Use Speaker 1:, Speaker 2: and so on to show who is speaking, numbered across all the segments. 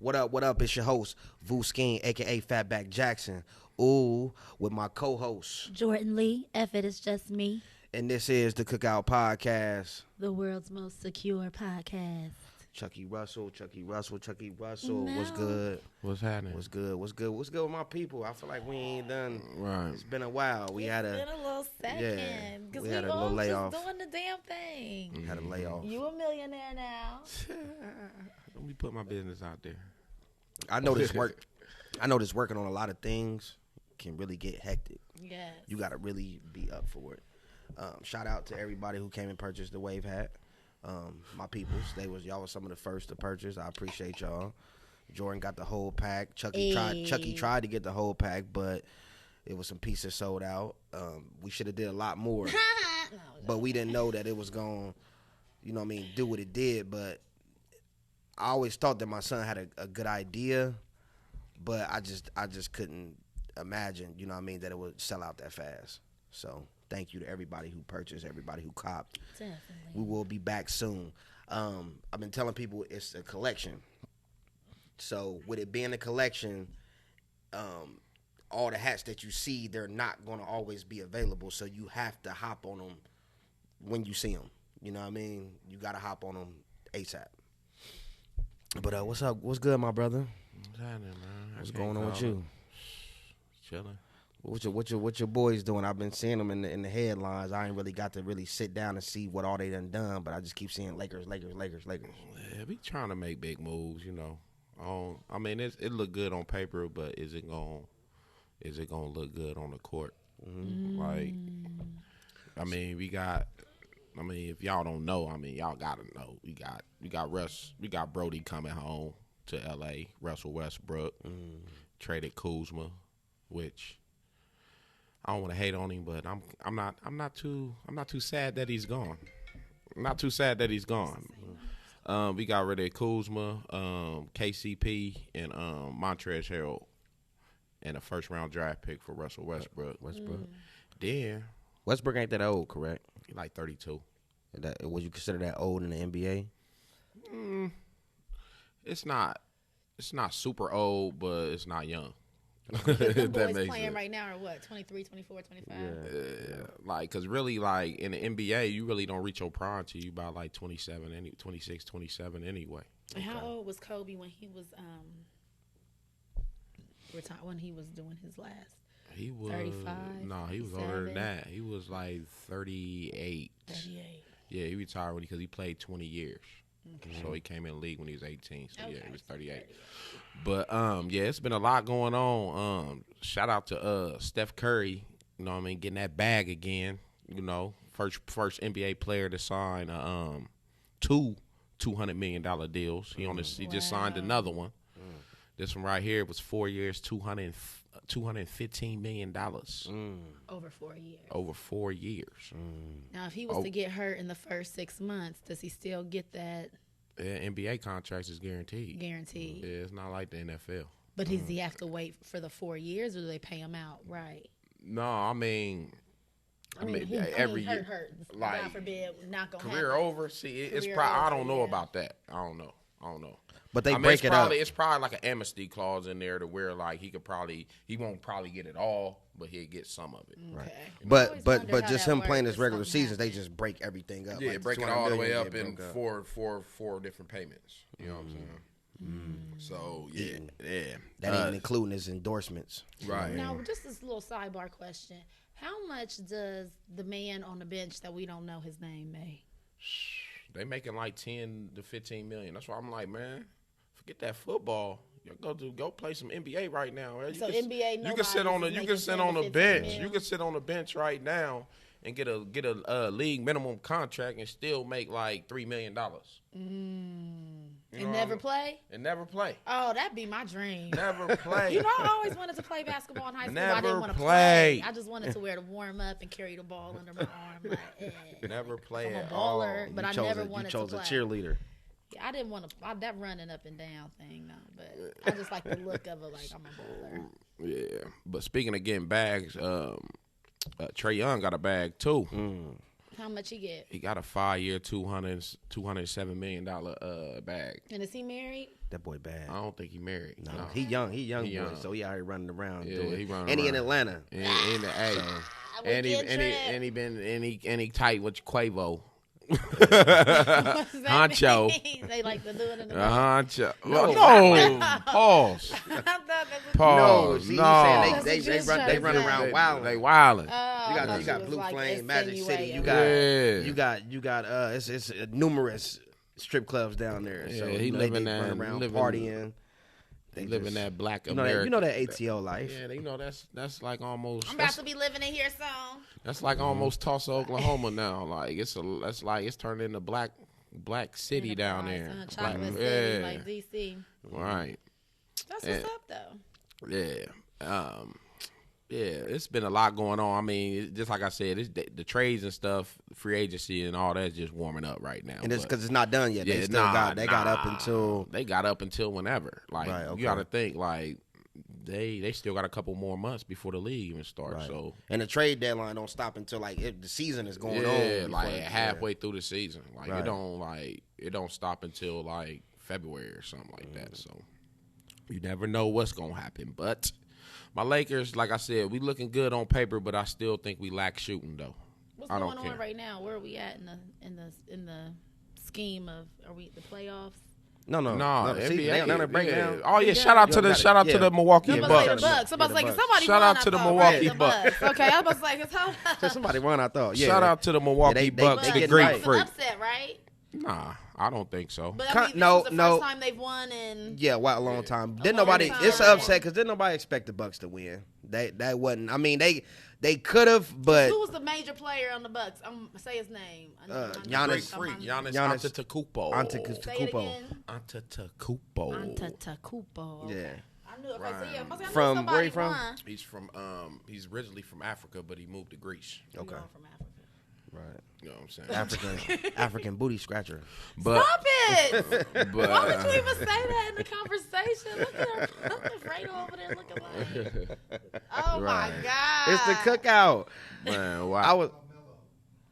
Speaker 1: What up? What up? It's your host, Vuskeen, a.k.a. Fatback Jackson. Ooh, with my co-host,
Speaker 2: Jordan Lee. F it is just me.
Speaker 1: And this is the Cookout Podcast.
Speaker 2: The world's most secure podcast.
Speaker 1: Chuckie Russell.
Speaker 2: No.
Speaker 1: What's good?
Speaker 3: What's happening?
Speaker 1: What's good with my people? I feel like we ain't done.
Speaker 3: Right.
Speaker 1: It's been a while.
Speaker 2: It's been a little second. Because
Speaker 1: we
Speaker 2: we
Speaker 1: had a
Speaker 2: all
Speaker 1: little layoff.
Speaker 2: just doing the damn thing.
Speaker 1: Had a layoff.
Speaker 2: You a millionaire now.
Speaker 3: Let me put my business out there.
Speaker 1: I know this working on a lot of things can really get hectic.
Speaker 2: Yes.
Speaker 1: You got to really be up for it. Shout out to everybody who came and purchased the wave hat. My peoples, y'all was some of the first to purchase. I appreciate y'all. Jordan got the whole pack. Chuckie tried to get the whole pack, but it was some pieces sold out. We should have did a lot more, but we didn't know that it was going, do what it did. But I always thought that my son had a good idea, but I just couldn't imagine, that it would sell out that fast. So thank you to everybody who purchased, everybody who copped.
Speaker 2: Definitely.
Speaker 1: We will be back soon. I've been telling people it's a collection. So with it being a collection, all the hats that you see, they're not going to always be available. So you have to hop on them when you see them. You know what I mean? You got to hop on them ASAP. But what's up? What's good, my brother?
Speaker 3: What's happening, man?
Speaker 1: What's going on with you?
Speaker 3: Chilling.
Speaker 1: What your boys doing? I've been seeing them in the headlines. I ain't really got to really sit down and see what all they done, but I just keep seeing Lakers.
Speaker 3: Yeah, we trying to make big moves, I mean, it look good on paper, but is it gonna look good on the court?
Speaker 1: Mm-hmm.
Speaker 3: Like, if y'all don't know, y'all gotta know. We got Brody coming home to LA. Russell Westbrook traded Kuzma, which I don't want to hate on him, but I'm not too sad that he's gone. I'm not too sad that he's gone. We got rid of Kuzma, KCP, and Montrezl Harrell, and a first round draft pick for Russell Westbrook. Then
Speaker 1: Westbrook ain't that old, correct?
Speaker 3: he like 32.
Speaker 1: Would you consider that old in the NBA?
Speaker 3: It's not super old, but it's not young.
Speaker 2: The boys playing right now are what, 23, 24, 25?
Speaker 3: Yeah. Because really, in the NBA, you really don't reach your prime till you about 27, 26, 27 anyway.
Speaker 2: And how old was Kobe when he was retired, when he was doing his last?
Speaker 3: He was
Speaker 2: 35.
Speaker 3: No, he was older than that. He was 38.
Speaker 2: 38.
Speaker 3: Yeah, he retired because he played 20 years.
Speaker 2: Okay.
Speaker 3: So he came in the league when he was 18. So yeah, he was 38.
Speaker 2: 38.
Speaker 3: But it's been a lot going on. Shout out to Steph Curry, getting that bag again. First NBA player to sign two $200 million deals. He just signed another one. This one right here was 4 years, $215 million.
Speaker 2: Over 4 years.
Speaker 3: Over 4 years.
Speaker 2: Now, if he was to get hurt in the first 6 months, does he still get that?
Speaker 3: Yeah, NBA contracts is guaranteed.
Speaker 2: Guaranteed.
Speaker 3: Yeah, it's not like the NFL.
Speaker 2: But does he have to wait for the 4 years, or do they pay him out right?
Speaker 3: No, I mean every year.
Speaker 2: Hurt. God forbid, not gonna
Speaker 3: career
Speaker 2: happen.
Speaker 3: over. See, it's
Speaker 2: Career
Speaker 3: probably. I
Speaker 2: over,
Speaker 3: don't know
Speaker 2: yeah.
Speaker 3: about that. I don't know.
Speaker 1: But they break it up.
Speaker 3: It's probably like an amnesty clause in there to where he won't probably get it all, but he'll get some of it.
Speaker 2: Okay.
Speaker 1: But
Speaker 2: wondered how
Speaker 1: just
Speaker 2: that
Speaker 1: him playing
Speaker 2: works
Speaker 1: his
Speaker 2: if
Speaker 1: regular
Speaker 2: something
Speaker 1: seasons, they
Speaker 2: happened.
Speaker 1: just break everything up.
Speaker 3: Yeah, break it
Speaker 1: 200
Speaker 3: all the
Speaker 1: million
Speaker 3: way up
Speaker 1: get
Speaker 3: in
Speaker 1: broke up.
Speaker 3: four different payments. You know what I'm saying? So yeah.
Speaker 1: That ain't including his endorsements.
Speaker 3: Right.
Speaker 2: Now, just this little sidebar question: how much does the man on the bench that we don't know his name make?
Speaker 3: They making 10 to 15 million. That's why I'm like, man, forget that football. Go play some NBA right now. Right?
Speaker 2: NBA,
Speaker 3: you can sit on the bench.
Speaker 2: Million.
Speaker 3: You can sit on the bench right now and get a league minimum contract and still make $3 million.
Speaker 2: And never play?
Speaker 3: And never play.
Speaker 2: Oh, that'd be my dream.
Speaker 3: Never play.
Speaker 2: I always wanted to play basketball in high school. I didn't want to
Speaker 3: play.
Speaker 2: I just wanted to wear the warm up and carry the ball under my arm.
Speaker 3: Never play
Speaker 2: I'm a
Speaker 3: at all.
Speaker 2: baller, but I never wanted to play.
Speaker 1: You chose a cheerleader.
Speaker 2: Yeah, I didn't want to. That running up and down thing, no. But I just like the look of it, I'm a baller.
Speaker 3: Yeah, but speaking of getting bags, Trae Young got a bag too.
Speaker 2: How much he get?
Speaker 3: He got a 5-year, $207 million bag.
Speaker 2: And is he married?
Speaker 1: That boy bad.
Speaker 3: I don't think he married.
Speaker 1: No, he young boy, so he out here running around. And he in Atlanta.
Speaker 3: And he tight with Quavo. Honcho.
Speaker 2: They like to do it in the
Speaker 3: Honcho.
Speaker 1: No.
Speaker 3: Pause.
Speaker 1: No, see,
Speaker 3: no.
Speaker 1: They run around wilding.
Speaker 3: They wilding.
Speaker 1: You got Blue Flame, Magic City. You got it's numerous strip clubs down there. So
Speaker 3: he living
Speaker 1: they
Speaker 3: that,
Speaker 1: run around partying.
Speaker 3: They live in that black America.
Speaker 1: You know that ATL life.
Speaker 3: Yeah, you know that's like almost.
Speaker 2: I'm about to be living in here soon.
Speaker 3: That's like almost Tulsa, Oklahoma now. Like it's turned into black city down there.
Speaker 2: Chocolate city, like DC.
Speaker 3: Right.
Speaker 2: That's what's up though.
Speaker 3: Yeah. Yeah, it's been a lot going on. I mean, just like I said, the trades and stuff, free agency and all that's just warming up right now.
Speaker 1: And it's because it's not done yet. They got up until
Speaker 3: whenever. Like you got to think like they still got a couple more months before the league even starts. Right. So
Speaker 1: and the trade deadline don't stop until like the season is going on.
Speaker 3: Yeah, like halfway through the season. Like it don't stop until like February or something like that. So you never know what's gonna happen, but. My Lakers, like I said, we looking good on paper, but I still think we lack shooting though.
Speaker 2: What's going on right now? Where are we at in the scheme of are we the playoffs?
Speaker 1: No.
Speaker 3: See,
Speaker 1: they on the breakdown.
Speaker 3: Oh yeah, shout out to the Milwaukee Bucks.
Speaker 2: I'm about to say somebody
Speaker 3: shout out to the Milwaukee Bucks.
Speaker 2: Okay, I was about to say
Speaker 1: somebody won. I thought. Yeah.
Speaker 3: Shout out to the Milwaukee Bucks, the Greek freak.
Speaker 2: Upset, right?
Speaker 3: Nah, I don't think so.
Speaker 2: But I mean, this is the first time they've won in
Speaker 1: a long time. It's an upset because didn't nobody expect the Bucks to win. That wasn't. I mean, they could have, but
Speaker 2: who was the major player on the Bucks? I'm say his name.
Speaker 3: Giannis Antetokounmpo.
Speaker 1: Antetokounmpo. Yeah.
Speaker 2: I knew. Okay, so
Speaker 1: from where he from?
Speaker 3: He's from. He's originally from Africa, but he moved to Greece.
Speaker 1: Okay.
Speaker 2: From Africa.
Speaker 3: Right. You know what I'm
Speaker 1: saying? African booty scratcher.
Speaker 3: But,
Speaker 2: stop it! Why would you even say that in the conversation? Look at her. I'm afraid over there looking like. Oh my God!
Speaker 1: It's the cookout.
Speaker 3: Man, wow.
Speaker 1: I was.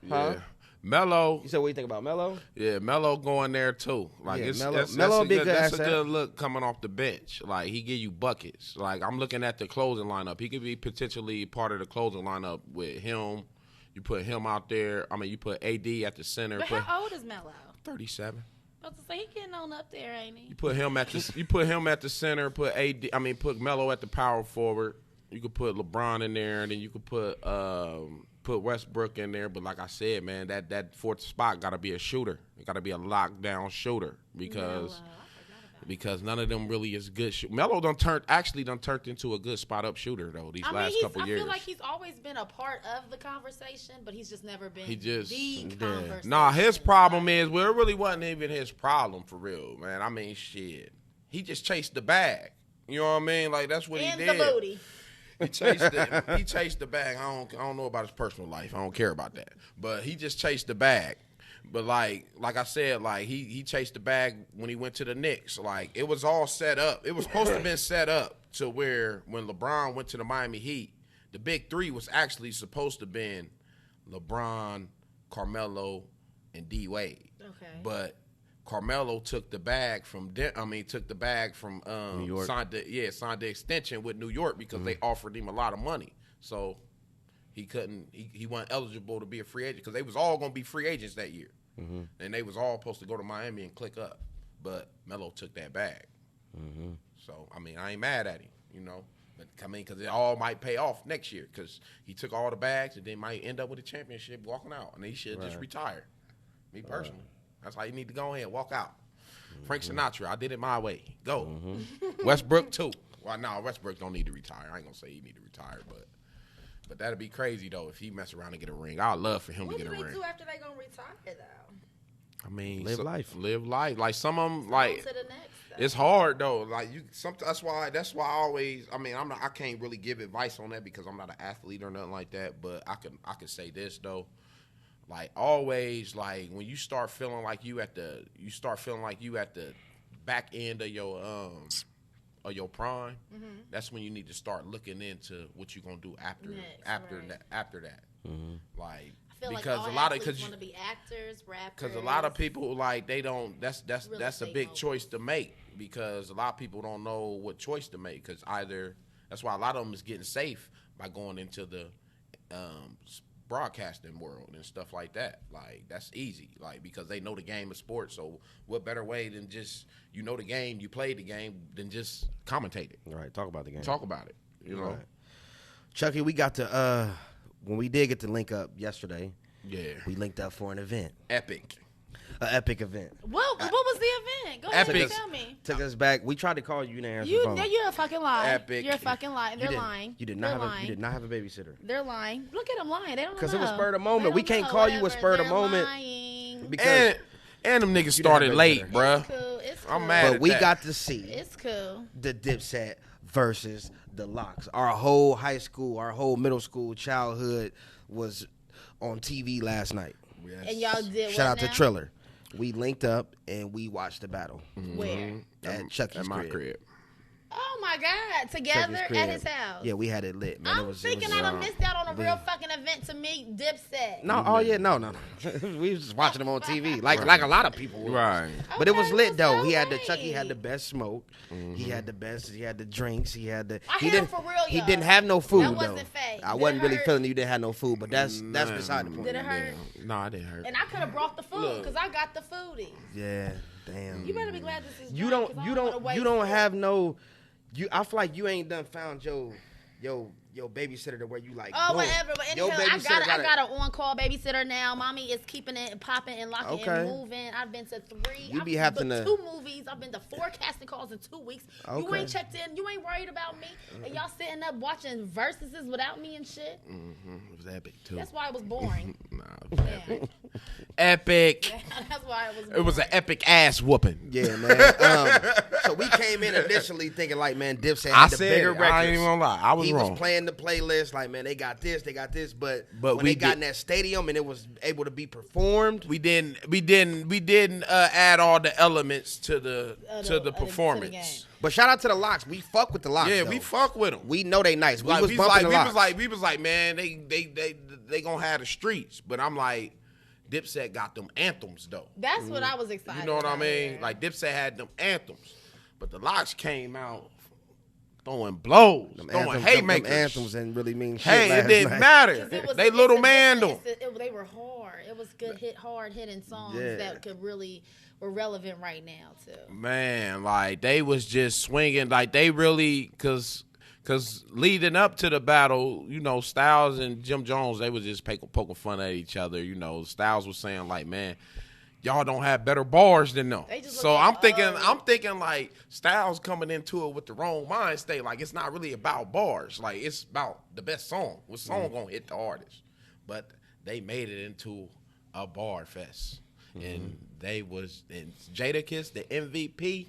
Speaker 3: Yeah. Melo.
Speaker 1: You said what you think about Melo?
Speaker 3: Yeah, Melo going there too. Like
Speaker 1: Melo be good.
Speaker 3: That's a good look coming off the bench. Like he give you buckets. Like I'm looking at the closing lineup. He could be potentially part of the closing lineup with him. You put him out there. I mean, you put AD at the center.
Speaker 2: But how old is Melo?
Speaker 3: 37.
Speaker 2: I was to say he getting on up there, ain't he?
Speaker 3: You put him at the center. Put Melo at the power forward. You could put LeBron in there, and then you could put Westbrook in there. But like I said, man, that fourth spot got to be a shooter. It got to be a lockdown shooter because none of them really is good. Melo done turned into a good spot up shooter though these last couple years.
Speaker 2: I feel like he's always been a part of the conversation, but he's just never been the conversation.
Speaker 3: Nah, his problem is it really wasn't even his problem for real, man. I mean, shit, he just chased the bag. You know what I mean? Like that's what he did.
Speaker 2: And the booty.
Speaker 3: He chased the bag. I don't know about his personal life. I don't care about that. But he just chased the bag. But like I said, like he chased the bag when he went to the Knicks. Like it was all set up. It was supposed to have been set up to where when LeBron went to the Miami Heat, the big three was actually supposed to have been LeBron, Carmelo, and D Wade.
Speaker 2: Okay.
Speaker 3: But Carmelo took the bag from New York. Signed the extension with New York because they offered him a lot of money. So he couldn't. He wasn't eligible to be a free agent because they was all going to be free agents that year, and they was all supposed to go to Miami and click up. But Melo took that bag. So I mean, I ain't mad at him, you know. But I mean, because it all might pay off next year because he took all the bags and then might end up with a championship walking out, and he should just retire. Me personally, that's how you need to go ahead, walk out. Frank Sinatra, I did it my way. Go. Westbrook too. Well, no, Westbrook don't need to retire. I ain't gonna say he need to retire, but that'd be crazy though if he mess around and get a ring. I'd love for him to get a ring.
Speaker 2: What do they do after they gonna retire though?
Speaker 3: I mean,
Speaker 1: live life.
Speaker 3: Like some of them, like
Speaker 2: to the next,
Speaker 3: it's hard though. Like that's why I always. I mean, I can't really give advice on that because I'm not an athlete or nothing like that. But I can say this though. Like always, like when you start feeling like you at the back end of your prime, that's when you need to start looking into what you're gonna do after that. Like
Speaker 2: I feel
Speaker 3: because
Speaker 2: like all
Speaker 3: a lot of
Speaker 2: athletes want to be actors, rappers.
Speaker 3: Because a lot of people like they don't. That's a big
Speaker 2: moguls.
Speaker 3: choice to make because a lot of people don't know what choice to make because either that's why a lot of them is getting safe by going into the broadcasting world and stuff like that. Like that's easy, like because they know the game of sports. So what better way than just the game, you played the game, than just commentate it.
Speaker 1: Right, talk about the game.
Speaker 3: Talk about it. You know,
Speaker 1: Right. Chuckie, we got to when we did get to link up yesterday.
Speaker 3: Yeah,
Speaker 1: we linked up for an event,
Speaker 3: epic.
Speaker 1: an epic event.
Speaker 2: What was the event? Go ahead and tell me.
Speaker 1: Took us back. We tried to call you, and
Speaker 2: You're a fucking lie.
Speaker 3: Epic.
Speaker 2: You're a fucking lie. They're lying.
Speaker 1: You did not have a babysitter.
Speaker 2: They're lying. Look at them lying. They don't know.
Speaker 1: Because it was spur of the moment. We can't call you a spur of the moment.
Speaker 2: Lying.
Speaker 1: Because
Speaker 3: And them niggas started late, bruh.
Speaker 2: It's cool. It's cool.
Speaker 3: I'm mad.
Speaker 1: but we got to see
Speaker 2: It's cool.
Speaker 1: the Dipset versus the Locks. Our whole high school, our whole middle school childhood was on TV last night.
Speaker 3: Yes.
Speaker 2: And y'all did
Speaker 1: Shout out
Speaker 2: what
Speaker 1: to
Speaker 2: now?
Speaker 1: Triller. We linked up and we watched the battle
Speaker 2: Where?
Speaker 1: at Chuckie's
Speaker 3: at my
Speaker 1: crib.
Speaker 3: crib.
Speaker 2: Oh my God! Together
Speaker 1: Chuckie's
Speaker 2: at
Speaker 1: crib.
Speaker 2: his house.
Speaker 1: Yeah, we had it lit, man.
Speaker 2: I'm thinking I done missed out on a real fucking event to meet Dipset.
Speaker 1: No, oh yeah, no. We was just watching them on TV, like a lot of people. Was.
Speaker 3: Right.
Speaker 1: But it was
Speaker 2: Okay,
Speaker 1: lit though.
Speaker 2: well,
Speaker 1: He had the
Speaker 2: right.
Speaker 1: Chuckie had the best smoke. He had the best. He had the drinks. He had the.
Speaker 2: I
Speaker 1: he
Speaker 2: had
Speaker 1: didn't.
Speaker 2: him for real,
Speaker 1: He
Speaker 2: y'all.
Speaker 1: didn't have no food
Speaker 2: That
Speaker 1: though.
Speaker 2: wasn't fake.
Speaker 1: I
Speaker 2: Did
Speaker 1: wasn't
Speaker 2: it
Speaker 1: really
Speaker 2: hurt?
Speaker 1: feeling you didn't have no food, but that's beside the point.
Speaker 2: Did it hurt?
Speaker 3: No, I didn't hurt.
Speaker 2: And I could have brought the food because I got the foodies.
Speaker 1: Yeah, damn.
Speaker 2: You better be glad this is
Speaker 1: You
Speaker 2: done,
Speaker 1: don't.
Speaker 2: 'cause I
Speaker 1: You
Speaker 2: wanna
Speaker 1: don't.
Speaker 2: waste
Speaker 1: You don't
Speaker 2: it.
Speaker 1: have no. I feel like you ain't done found your babysitter to where you like.
Speaker 2: Oh,
Speaker 1: boom.
Speaker 2: whatever. But
Speaker 1: Your
Speaker 2: anyhow,
Speaker 1: babysitter
Speaker 2: I got an on-call babysitter now. Mommy is keeping it popping and locking
Speaker 1: Okay.
Speaker 2: and moving. I've been to 3.
Speaker 1: You be
Speaker 2: I've
Speaker 1: having
Speaker 2: been
Speaker 1: to-
Speaker 2: to 2 movies. I've been to 4 casting calls in 2 weeks. You
Speaker 1: Okay.
Speaker 2: ain't checked in. You ain't worried about me. And y'all sitting up watching Verzuses without me and shit.
Speaker 3: It was epic too.
Speaker 2: That's why it was boring.
Speaker 3: Nah, it was
Speaker 2: Yeah.
Speaker 3: epic.
Speaker 2: That's why it was boring.
Speaker 3: It was an epic ass whooping.
Speaker 1: Yeah, man. So we came in initially thinking like, man, Dipset had the bigger records.
Speaker 3: I ain't even gonna lie. I was
Speaker 1: He
Speaker 3: wrong.
Speaker 1: was playing the playlist like, man, they got this, but
Speaker 3: But
Speaker 1: when
Speaker 3: we
Speaker 1: they got
Speaker 3: did-
Speaker 1: in that stadium and it was able to be performed,
Speaker 3: We didn't add all the elements to the
Speaker 2: to the
Speaker 3: performance.
Speaker 2: game.
Speaker 1: but shout out to the Locks. We fuck with the Locks.
Speaker 3: Yeah,
Speaker 1: though.
Speaker 3: we fuck with them.
Speaker 1: We know they nice. We
Speaker 3: Like,
Speaker 1: was bumping the Locks.
Speaker 3: we was like, man, they gonna have the streets. But I'm like, Dipset got them anthems though.
Speaker 2: That's what I was excited
Speaker 3: You know what I
Speaker 2: about
Speaker 3: mean?
Speaker 2: here.
Speaker 3: Like Dipset had them anthems, but the Locks came out throwing blows,
Speaker 1: Them
Speaker 3: throwing
Speaker 1: anthems,
Speaker 3: haymakers.
Speaker 1: them anthems didn't really mean shit.
Speaker 3: Hey,
Speaker 1: last
Speaker 3: it didn't
Speaker 1: night.
Speaker 3: matter.
Speaker 2: 'Cause it was-
Speaker 3: They
Speaker 2: it's
Speaker 3: little
Speaker 2: a
Speaker 3: man
Speaker 2: different-
Speaker 3: them.
Speaker 2: they were hard. It was good hard hitting songs
Speaker 1: Yeah.
Speaker 2: that could really were relevant right now too.
Speaker 3: Man, like they was just swinging, like they really, cause leading up to the battle, you know, Styles and Jim Jones, they was just poking fun at each other. You know, Styles was saying like, man, y'all don't have better bars than them.
Speaker 2: They just
Speaker 3: So
Speaker 2: look
Speaker 3: I'm
Speaker 2: at,
Speaker 3: thinking like Styles coming into it with the wrong mind state. Like it's not really about bars. Like it's about the best song. What song gonna hit the hardest? But they made it into a bar fest. And they was, and Jadakiss, the MVP,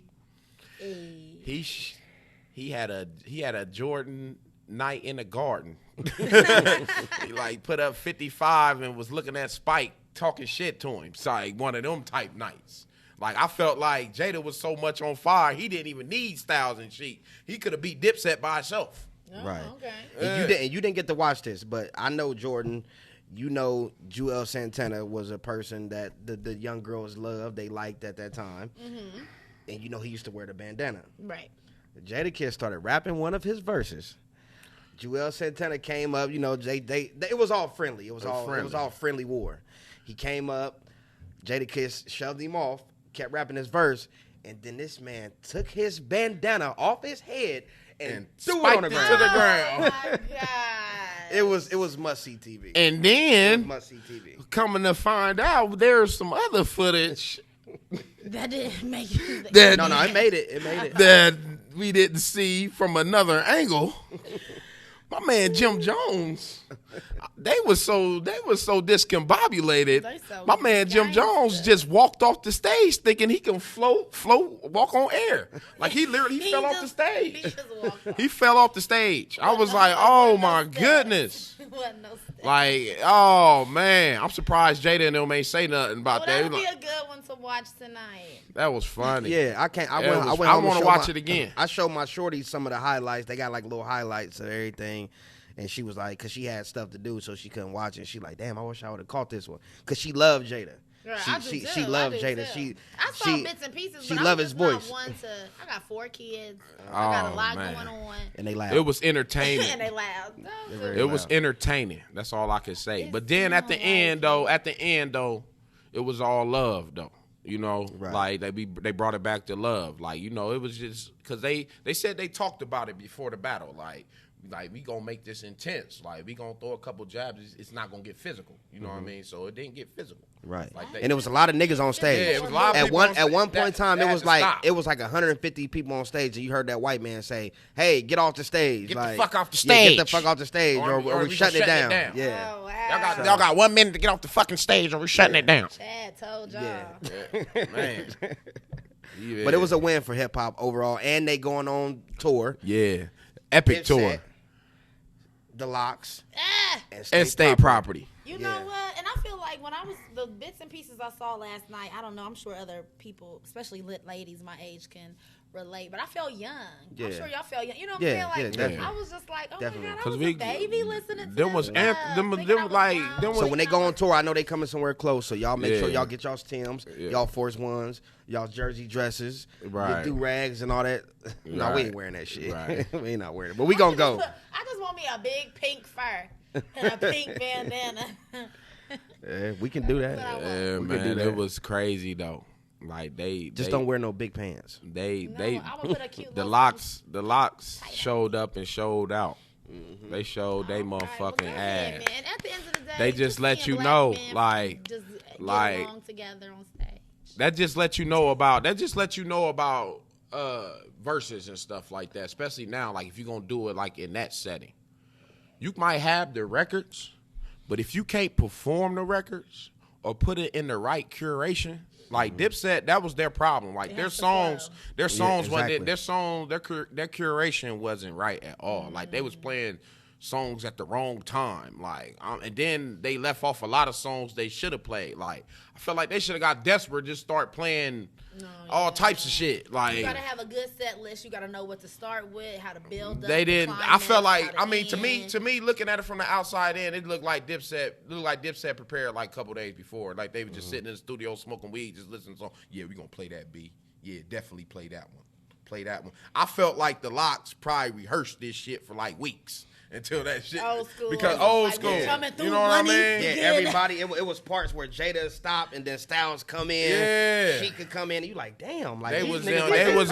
Speaker 3: he had a Jordan night in the garden. He like put up 55 and was looking at Spike talking shit to him. So like one of them type nights. Like I felt like Jada was so much on fire, he didn't even need Styles and Sheik. He could have beat Dipset by himself.
Speaker 2: Oh,
Speaker 1: Right.
Speaker 2: Okay.
Speaker 1: And you didn't get to watch this, but I know Jordan. You know, Joel Santana was a person that the young girls loved. They liked at that time. Mm-hmm. And you know, he used to wear the bandana.
Speaker 2: Right.
Speaker 1: Jadakiss started rapping one of his verses. Joel Santana came up. You know, it was all friendly. It was all friendly war. He came up. Jadakiss shoved him off. Kept rapping his verse, and then this man took his bandana off his head and threw it on the
Speaker 3: spiked it to the
Speaker 1: ground.
Speaker 3: ground.
Speaker 2: Oh my God.
Speaker 1: It was must see TV.
Speaker 3: And then
Speaker 1: Must see TV.
Speaker 3: coming to find out, there's some other footage
Speaker 2: That didn't make it.
Speaker 3: that
Speaker 1: No, it made it. It made it.
Speaker 3: that we didn't see from another angle. My man Jim Jones, they was so discombobulated.
Speaker 2: They so
Speaker 3: My man Jim Jones
Speaker 2: gangster.
Speaker 3: just walked off the stage thinking he can walk on air. Like he fell off the
Speaker 2: He
Speaker 3: stage.
Speaker 2: just walked off.
Speaker 3: He fell off the stage. I was like, oh my goodness.
Speaker 2: Wasn't no step.
Speaker 3: Like, oh man, I'm surprised Jada and them ain't say nothing about
Speaker 2: Oh,
Speaker 3: that.
Speaker 2: that'll be
Speaker 3: Like,
Speaker 2: a good one to watch tonight.
Speaker 3: that was funny.
Speaker 1: Yeah, I can't. I
Speaker 3: It
Speaker 1: went
Speaker 3: was- I
Speaker 1: home and
Speaker 3: wanna
Speaker 1: showed
Speaker 3: watch
Speaker 1: my-
Speaker 3: it again.
Speaker 1: I showed my shorties some of the highlights. They got like little highlights of everything, And she was like, because she had stuff to do, so she couldn't watch it. She like, damn, I wish I would have caught this one. Because she loved Jada.
Speaker 2: Right,
Speaker 1: She loved Jada.
Speaker 2: I saw bits and pieces,
Speaker 1: she
Speaker 2: but
Speaker 1: loved
Speaker 2: I'm
Speaker 1: his
Speaker 2: just
Speaker 1: voice.
Speaker 2: not one to. I got 4 kids. I got a lot going on.
Speaker 1: And they loud.
Speaker 3: It was entertaining.
Speaker 2: And they loud.
Speaker 3: It was entertaining. That's all I can say. But then at the end though, it was all love though. You know, like they brought it back to love. Like, you know, it was just because they said they talked about it before the battle. Like we gonna make this intense. Like we gonna throw a couple jabs. It's not gonna get physical. You know what I mean? So it didn't get physical.
Speaker 1: Right.
Speaker 3: Like
Speaker 1: And it was a lot of niggas on stage.
Speaker 3: Yeah, it was a lot of people on stage.
Speaker 1: At one point in time, it was like 150 people on stage, and you heard that white man say, "Hey, get off the stage!
Speaker 3: Get
Speaker 1: like,
Speaker 3: the fuck off the stage!
Speaker 1: Yeah, get the fuck off the stage, or we shutting it down." Yeah.
Speaker 2: Oh, wow.
Speaker 3: Y'all got 1 minute to get off the fucking stage, or we shutting it down.
Speaker 2: Chad told y'all.
Speaker 1: Yeah.
Speaker 3: Man. Yeah.
Speaker 1: But it was a win for hip hop overall, and they going on tour.
Speaker 3: Yeah, epic tour.
Speaker 1: The Locks
Speaker 3: and State Property.
Speaker 2: You know what? And I feel like when I was the bits and pieces I saw last night, I don't know. I'm sure other people, especially lit ladies my age, can relate. But I felt young. I'm sure y'all felt young. You know what I'm saying? Like I was just like, oh my God, I was a baby listening to them.
Speaker 1: So when they go on tour, I know they coming somewhere close. So y'all make sure y'all get y'all's Timbs, y'all Force Ones, y'all jersey dresses, your do-rags and all that. No, we ain't wearing that shit. Right. We ain't not wearing it. But we gonna go.
Speaker 2: I just want me a big pink fur and a pink bandana.
Speaker 1: Yeah, we can do that.
Speaker 3: Yeah, man, it was crazy though. Like they
Speaker 1: don't wear no big pants.
Speaker 3: The locks showed up and showed out. Mm-hmm. They showed they motherfucking ass.
Speaker 2: Man. At the end of the day,
Speaker 3: they just let you know, like
Speaker 2: along together on stage.
Speaker 3: That just let you know about verses and stuff like that. Especially now, like if you're gonna do it like in that setting, you might have the records, but if you can't perform the records or put it in the right curation. Like Dipset, that was their problem. Like their curation wasn't right at all. Mm-hmm. Like they was playing songs at the wrong time. Like and then they left off a lot of songs they should have played. Like I felt like they should have got desperate, just start playing all types of shit. Like
Speaker 2: you gotta have a good set list. You gotta know what to start with, how to build up.
Speaker 3: They didn't. I felt like to me, looking at it from the outside in, it looked like Dipset prepared like a couple days before. Like they were just sitting in the studio smoking weed, just listening to songs. Yeah, we gonna play that B. Yeah, definitely play that one. I felt like the Locks probably rehearsed this shit for like weeks. Until that shit,
Speaker 2: old school,
Speaker 3: because old school, you know what I mean?
Speaker 1: Yeah, everybody. It was parts where Jada stopped and then Styles come in. Yeah, she could come in and you like, damn, like
Speaker 3: they was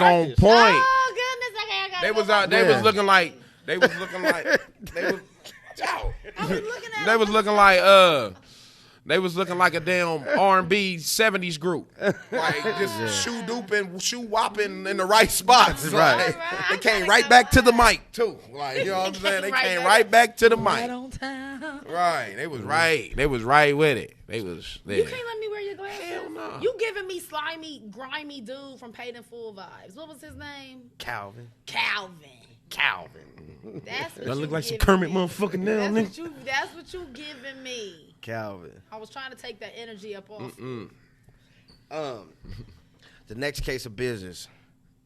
Speaker 3: on point.
Speaker 2: Oh goodness, okay, I got.
Speaker 3: They was looking like. They was looking like. They was looking like a damn R&B 70s group. Like just shoe whopping in the right spots. Right. They came right back to the mic too. Like, you know what I'm saying? They came right back to the mic.
Speaker 2: Right on time.
Speaker 3: Right. They was right. They was right with it. They was there.
Speaker 2: You can't let me wear your glasses.
Speaker 3: Hell no.
Speaker 2: You giving me slimy, grimy dude from Paid in Full vibes. What was his name?
Speaker 1: Calvin.
Speaker 2: That's what
Speaker 3: you look like some Kermit motherfucking now, nigga.
Speaker 2: That's what you giving me.
Speaker 1: Calvin.
Speaker 2: I was trying to take that energy up off.
Speaker 1: The next case of business,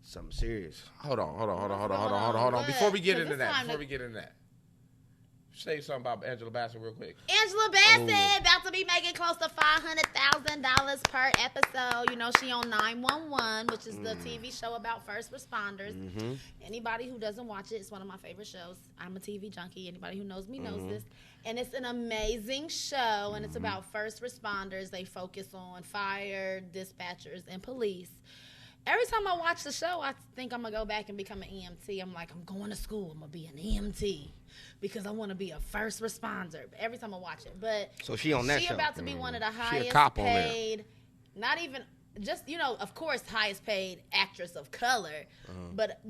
Speaker 1: something serious.
Speaker 3: Hold on. Before we get into that, say something about Angela Bassett real quick.
Speaker 2: Angela Bassett about to be making close to $500,000 per episode. You know, she on 911, which is the TV show about first responders. Mm-hmm. Anybody who doesn't watch it, it's one of my favorite shows. I'm a TV junkie. Anybody who knows me knows this. And it's an amazing show, and it's about first responders. They focus on fire, dispatchers, and police. Every time I watch the show, I think I'm going to go back and become an EMT. I'm like, I'm going to school. I'm going to be an EMT because I want to be a first responder. Every time I watch it. But
Speaker 1: so she on that show.
Speaker 2: She about to be one of the highest paid, not even, just, you know, of course, highest paid actress of color, but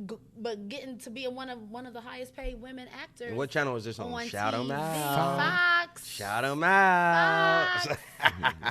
Speaker 2: getting to be one of the highest paid women actors.
Speaker 1: And what channel is this on? Shout them out.
Speaker 2: Fox.
Speaker 1: Shout them out.
Speaker 2: Fox.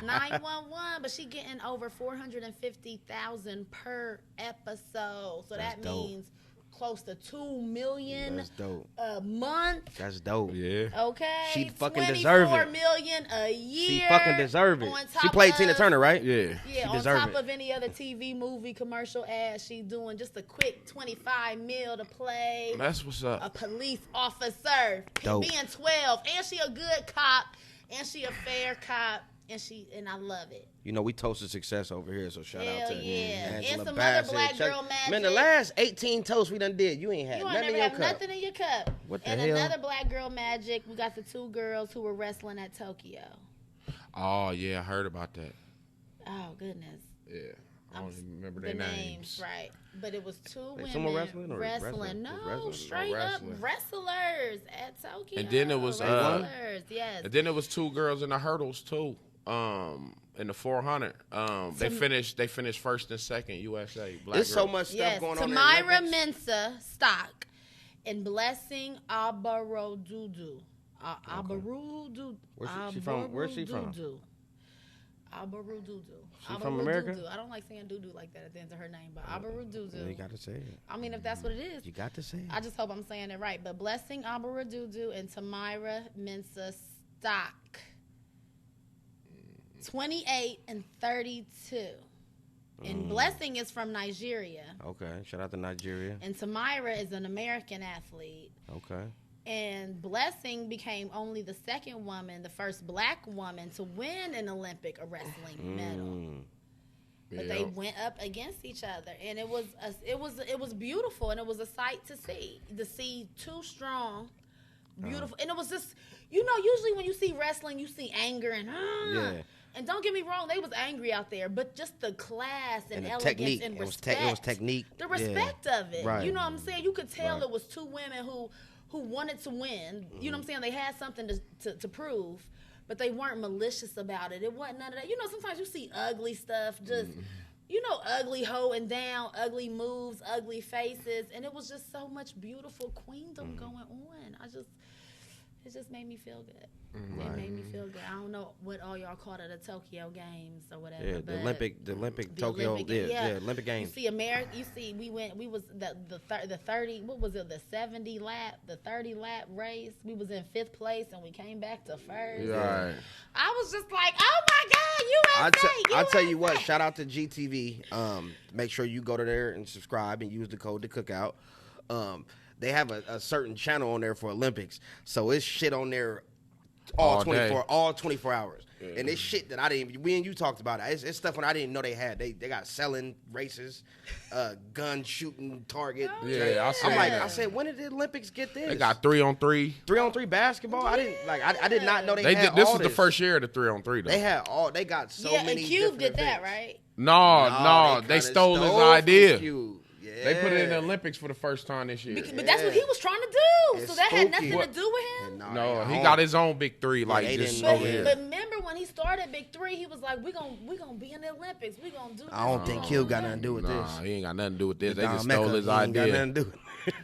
Speaker 2: 911, but she getting over $450,000 per episode. So that means close to 2 million
Speaker 1: That's dope.
Speaker 2: a month.
Speaker 1: That's dope.
Speaker 3: Yeah.
Speaker 2: Okay,
Speaker 1: She fucking deserve it.
Speaker 2: 24 million a year.
Speaker 1: She fucking deserve it.
Speaker 2: On
Speaker 1: She
Speaker 2: top
Speaker 1: played
Speaker 2: of-
Speaker 1: Tina Turner, right?
Speaker 3: Yeah.
Speaker 2: Yeah,
Speaker 1: She
Speaker 2: on
Speaker 1: deserve
Speaker 2: top
Speaker 1: it.
Speaker 2: of any other TV, movie, commercial ad, she's doing just a quick 25 mil to play
Speaker 3: That's what's
Speaker 2: a
Speaker 3: up.
Speaker 2: police officer,
Speaker 1: Dope.
Speaker 2: being 12, and she a good cop, and she a fair cop, and I love it.
Speaker 1: You know, we toasted success over here, so shout out
Speaker 2: Hell
Speaker 1: to
Speaker 2: yeah.
Speaker 1: Angela
Speaker 2: And some
Speaker 1: Bassett,
Speaker 2: other black
Speaker 1: Chuck-
Speaker 2: girl magic.
Speaker 1: Man, the last 18 toasts we done did, you ain't had
Speaker 2: You ain't
Speaker 1: nothing in
Speaker 2: never
Speaker 1: your
Speaker 2: have
Speaker 1: cup.
Speaker 2: nothing in your cup.
Speaker 1: What the
Speaker 2: and
Speaker 1: hell?
Speaker 2: another black girl magic. We got the 2 girls who were wrestling at Tokyo.
Speaker 3: Oh yeah, I heard about that.
Speaker 2: Oh goodness.
Speaker 3: Yeah. I don't even remember
Speaker 2: The
Speaker 3: their
Speaker 2: names,
Speaker 3: names.
Speaker 2: right? But it was 2 women
Speaker 1: someone wrestling or
Speaker 2: wrestling.
Speaker 1: wrestling?
Speaker 2: No,
Speaker 1: Wrestling? Oh,
Speaker 2: straight
Speaker 3: wrestling.
Speaker 2: up wrestlers at Tokyo.
Speaker 3: And then it was,
Speaker 2: wrestlers. Yes.
Speaker 3: And then there was 2 girls in the hurdles too. In the 400. They finished first and second USA. Black
Speaker 1: There's so
Speaker 3: girls.
Speaker 1: much stuff
Speaker 2: Yes,
Speaker 1: going on.
Speaker 2: Tamira
Speaker 1: in the Olympics.
Speaker 2: Mensa Stock and Blessing Abarodudu. Abarudu.
Speaker 1: Where's she from? Where's she from?
Speaker 2: Abarududu.
Speaker 1: She from America?
Speaker 2: I don't like saying doo-doo like that at the end of her name, but Abarududu.
Speaker 1: You got to say it.
Speaker 2: I mean, if that's what it is.
Speaker 1: You got to say it.
Speaker 2: I just hope I'm saying it right. But Blessing Abarududu and Tamira Mensa Stock. 28 and 32. And Blessing is from Nigeria.
Speaker 1: Okay, shout out to Nigeria.
Speaker 2: And Tamira is an American athlete.
Speaker 1: Okay.
Speaker 2: And Blessing became only the second woman, the first black woman to win an Olympic wrestling medal. But they went up against each other, and it was beautiful, and it was a sight to see 2 strong, beautiful, and it was just, usually when you see wrestling, you see anger and
Speaker 1: Yeah.
Speaker 2: And don't get me wrong, they was angry out there, but just the class and
Speaker 1: the
Speaker 2: elegance
Speaker 1: technique.
Speaker 2: and
Speaker 1: It was
Speaker 2: respect.
Speaker 1: it was technique.
Speaker 2: The respect of it.
Speaker 1: Right.
Speaker 2: You know what I'm saying? You could tell
Speaker 1: Right.
Speaker 2: it was 2 women who wanted to win. You know what I'm saying? They had something to prove, but they weren't malicious about it. It wasn't none of that. Sometimes you see ugly stuff, just, ugly hoeing down, ugly moves, ugly faces, and it was just so much beautiful queendom going on. It just made me feel good. It made me feel good. I don't know what all y'all called it, the Tokyo Games or whatever.
Speaker 1: Yeah, the Olympic Tokyo, Olympic Games.
Speaker 2: You see America. You see, we was the 30. What was it? The 30 lap race. We was in 5th place and we came back to first.
Speaker 3: Right.
Speaker 2: I was just like, oh my God, USA!
Speaker 1: I'll tell you what. Shout out to GTV. Make sure you go to there and subscribe and use the code to Cookout. They have a certain channel on there for Olympics, so it's shit on there all 24 hours. Yeah. And it's shit that we and you talked about it. It's stuff when I didn't know they had. They got selling races, gun shooting target.
Speaker 3: Yeah,
Speaker 1: I said, when did the Olympics get this?
Speaker 3: They got 3-on-3.
Speaker 1: 3-on-3 basketball. I did not know they had
Speaker 3: This
Speaker 1: all
Speaker 3: was the first year of the 3-on-3 though.
Speaker 1: They got so
Speaker 2: and
Speaker 1: many.
Speaker 2: Cube did that,
Speaker 1: events.
Speaker 2: right?
Speaker 3: No, they stole his idea.
Speaker 1: Cube. Yeah.
Speaker 3: They put it in the Olympics for the first time this year.
Speaker 2: But that's what he was trying to do.
Speaker 1: It's
Speaker 2: so that had
Speaker 1: spooky.
Speaker 2: nothing to do with him.
Speaker 3: No, he got his own big 3, like
Speaker 1: they
Speaker 3: just
Speaker 1: didn't
Speaker 3: over
Speaker 1: know
Speaker 3: here.
Speaker 2: But remember when he started Big 3, he was like, "We gonna be in the Olympics. We gonna do." This.
Speaker 1: I don't think Cube got nothing to do with
Speaker 3: Nah,
Speaker 1: this.
Speaker 3: he ain't got nothing to do with this. They
Speaker 1: Don
Speaker 3: just stole
Speaker 1: Mecca,
Speaker 3: his
Speaker 1: he ain't got
Speaker 3: idea.
Speaker 1: nothing to do with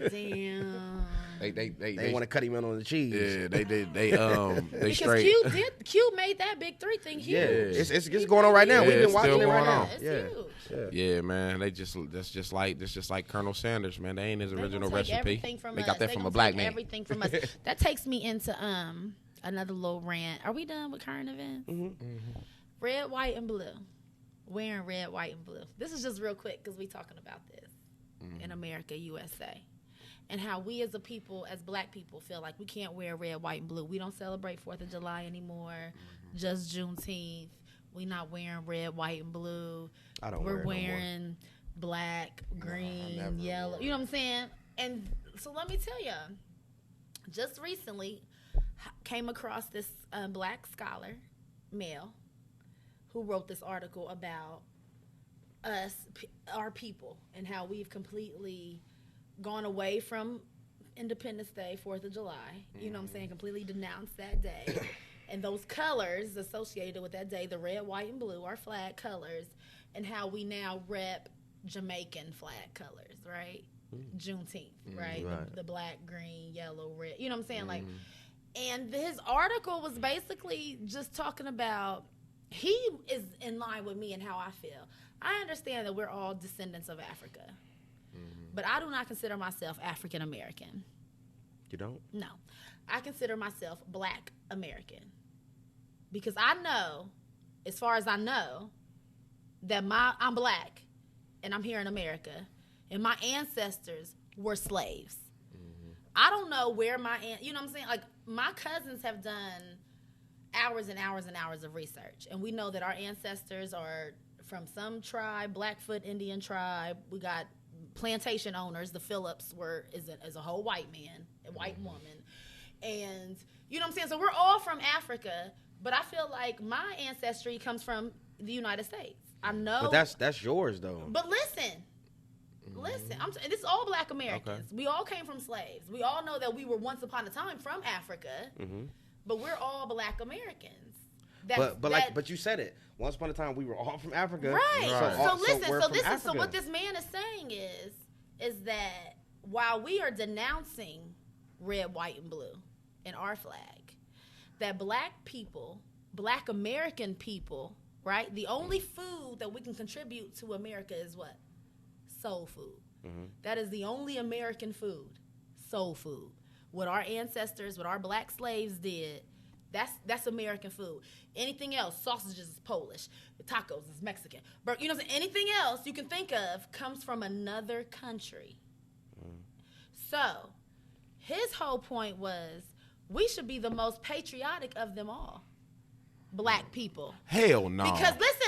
Speaker 1: it.
Speaker 2: Damn.
Speaker 1: They want to cut him in on the cheese.
Speaker 3: Yeah, they
Speaker 2: Because
Speaker 3: straight.
Speaker 2: Cube made that Big 3 thing huge.
Speaker 1: Yeah, it's going on right now.
Speaker 3: Yeah,
Speaker 1: We've been
Speaker 3: it's
Speaker 1: watching
Speaker 3: still
Speaker 1: it right
Speaker 3: going
Speaker 1: now.
Speaker 3: on.
Speaker 2: It's huge.
Speaker 3: Yeah, man. That's just like Colonel Sanders, man. They ain't his
Speaker 2: They
Speaker 3: original
Speaker 2: gonna take
Speaker 3: recipe.
Speaker 2: everything from
Speaker 3: They
Speaker 2: us.
Speaker 3: got that
Speaker 2: They
Speaker 3: from a
Speaker 2: gonna
Speaker 3: black
Speaker 2: take
Speaker 3: man.
Speaker 2: Everything from us. That takes me into another little rant. Are we done with current events?
Speaker 1: Mm-hmm.
Speaker 2: Red, white, and blue. Wearing red, white, and blue. This is just real quick because we talking about this in America, USA. And how we as a people, as black people, feel like we can't wear red, white, and blue. We don't celebrate 4th of July anymore, just Juneteenth. We not wearing red, white, and blue.
Speaker 1: I don't
Speaker 2: We're
Speaker 1: wear it no more.
Speaker 2: wearing black, green,
Speaker 1: never
Speaker 2: yellow.
Speaker 1: wore
Speaker 2: You know what I'm saying? And so let me tell you, just recently came across this black scholar, male, who wrote this article about us, our people, and how we've completely gone away from Independence Day, 4th of July. You know what I'm saying? Completely denounced that day. And those colors associated with that day, the red, white, and blue, are flag colors, and how we now rep Jamaican flag colors, right? Juneteenth, right?
Speaker 1: Right.
Speaker 2: The black, green, yellow, red. You know what I'm saying? Like, and his article was basically just talking about, he is in line with me and how I feel. I understand that we're all descendants of Africa. But I do not consider myself African American.
Speaker 1: You don't?
Speaker 2: No. I consider myself Black American. Because I know, as far as I know, that I'm Black and I'm here in America and my ancestors were slaves. I don't know where you know what I'm saying? Like, my cousins have done hours and hours and hours of research, and we know that our ancestors are from some tribe, Blackfoot Indian tribe. We got plantation owners. The Phillips is a whole white man, a white woman, and you know what I'm saying. So we're all from Africa, but I feel like my ancestry comes from the United States. I know,
Speaker 1: but that's yours though.
Speaker 2: But listen, this is all Black Americans. Okay. We all came from slaves. We all know that we were once upon a time from Africa, but we're all Black Americans.
Speaker 1: But you said it. Once upon a time, we were all from Africa.
Speaker 2: Right. So what this man is saying is that while we are denouncing red, white, and blue in our flag, that Black people, Black American people, right? The only food that we can contribute to America is what? Soul food. That is the only American food. Soul food. What our ancestors, what our Black slaves did, that's American food. Anything else, sausages is Polish, tacos is Mexican. But you know, anything else you can think of comes from another country. So his whole point was we should be the most patriotic of them all. Black people.
Speaker 3: Hell no.
Speaker 2: Because listen.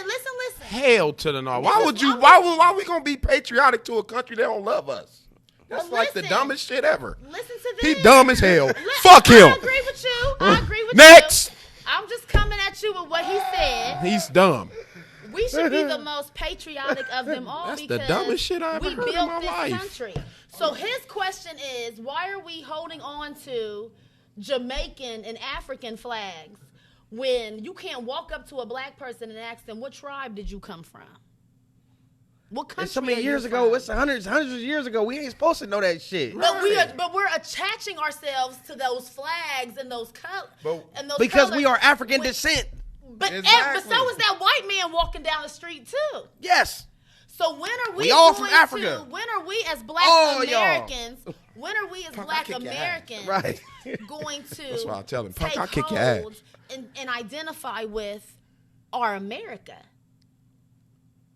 Speaker 3: Hell to the no. Why we gonna be patriotic to a country that don't love us? That's like the dumbest shit ever.
Speaker 2: Listen to this.
Speaker 3: He dumb as hell. Fuck him.
Speaker 2: I agree with you.
Speaker 3: Next.
Speaker 2: I'm just coming at you with what he said.
Speaker 3: He's dumb.
Speaker 2: We should be the most patriotic of them all.
Speaker 3: That's
Speaker 2: because
Speaker 3: the dumbest shit I ever heard in my life. We built this country.
Speaker 2: So his question is, why are we holding on to Jamaican and African flags when you can't walk up to a Black person and ask them, what tribe did you come from? What country?
Speaker 1: It's so many years ago. It's hundreds of years ago. We ain't supposed to know that shit.
Speaker 2: But we're attaching ourselves to those flags and those colors.
Speaker 1: Because we are African descent.
Speaker 2: But so is that white man walking down the street too.
Speaker 1: Yes.
Speaker 2: So when are we
Speaker 1: all from Africa?
Speaker 2: When are we as Black Americans?
Speaker 1: Y'all.
Speaker 2: When are we as Black Americans going to
Speaker 3: That's what I tell him.
Speaker 2: Take
Speaker 3: I'll kick your ass.
Speaker 2: And identify with our America?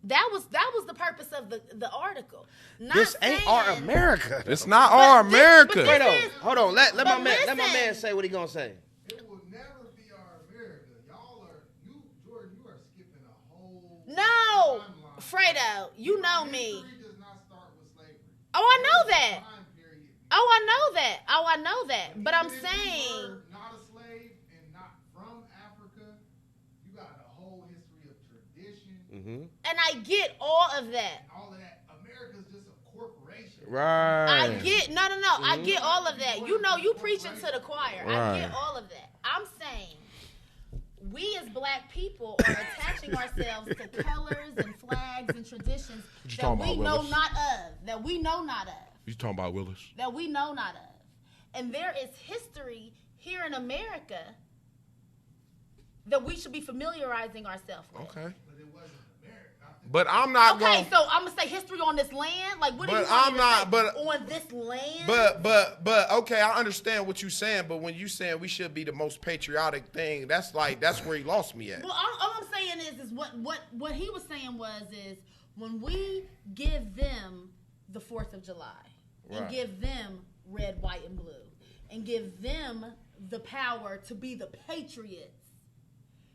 Speaker 2: That was the purpose of the article.
Speaker 1: This ain't our America.
Speaker 3: It's not our America.
Speaker 1: Wait on. Hold on. Let my man say what he gonna say.
Speaker 4: It will never be our America. Jordan, you are skipping a whole
Speaker 2: No,
Speaker 4: timeline.
Speaker 2: Fredo, you know me.
Speaker 4: History does not start with slavery.
Speaker 2: Oh, I know that.
Speaker 4: Time period.
Speaker 2: Oh, I know that. But I'm saying,
Speaker 4: not a slave and not from Africa. You got a whole history of tradition.
Speaker 2: and I get all of that.
Speaker 4: All of that. America's just a corporation.
Speaker 1: Right.
Speaker 2: I get I get all of that. You know, you preaching to the choir. I get all of that. I'm saying we as Black people are attaching ourselves to colors and flags and traditions that we know not of. That we know not of.
Speaker 3: You talking about Willis?
Speaker 2: That we know not of. And there is history here in America that we should be familiarizing ourselves with.
Speaker 3: Okay.
Speaker 4: But it wasn't America.
Speaker 3: But I'm not going.
Speaker 2: Okay, so I'm gonna say history on this land. Like, what do you want me to say? On this land.
Speaker 3: But okay, I understand what you're saying. But when you saying we should be the most patriotic thing, that's where he lost me at.
Speaker 2: Well, all I'm saying is what he was saying is when we give them the 4th of July and give them red, white, and blue, and give them the power to be the patriots.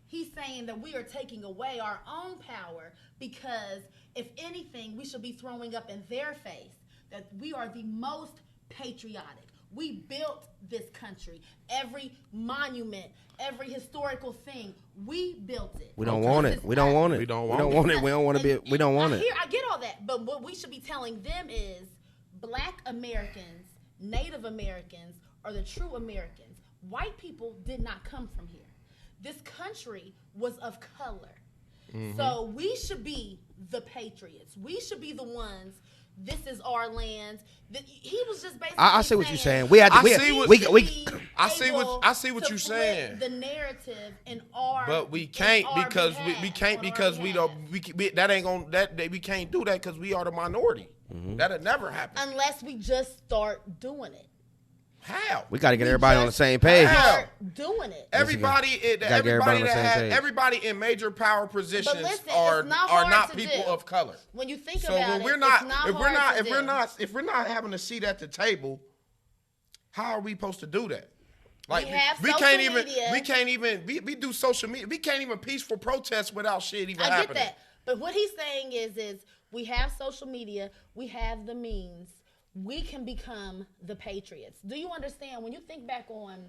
Speaker 2: He's saying that we are taking away our own power because, if anything, we should be throwing up in their face that we are the most patriotic. We built this country. Every monument, every historical thing, we built it.
Speaker 1: We don't want it. We don't want it.
Speaker 3: We don't want it.
Speaker 1: We don't want to be. We don't want it.
Speaker 2: I get all that, but what we should be telling them is Black Americans, Native Americans are the true Americans. White people did not come from here. This country was of color. So we should be the patriots. We should be the ones this is our land. He was just basically.
Speaker 1: I see what you're saying. We had to.
Speaker 3: I see what you're saying.
Speaker 2: The narrative in our.
Speaker 3: But we can't because we can't because we don't. We that ain't gonna that we can't do that because we are the minority. Mm-hmm. That'll never happen
Speaker 2: unless we just start doing it.
Speaker 3: How?
Speaker 1: We got to get everybody on the same page.
Speaker 2: Start doing it.
Speaker 3: Everybody in major power positions are not people of color.
Speaker 2: When you think
Speaker 3: so
Speaker 2: about
Speaker 3: when we're
Speaker 2: it,
Speaker 3: not,
Speaker 2: it's not
Speaker 3: if we're not having a seat at the table, how are we supposed to do that? Like we can't even do social media. We can't even peaceful protest without shit even happening.
Speaker 2: I get that, but what he's saying is we have social media, we have the means. We can become the patriots. Do you understand? When you think back on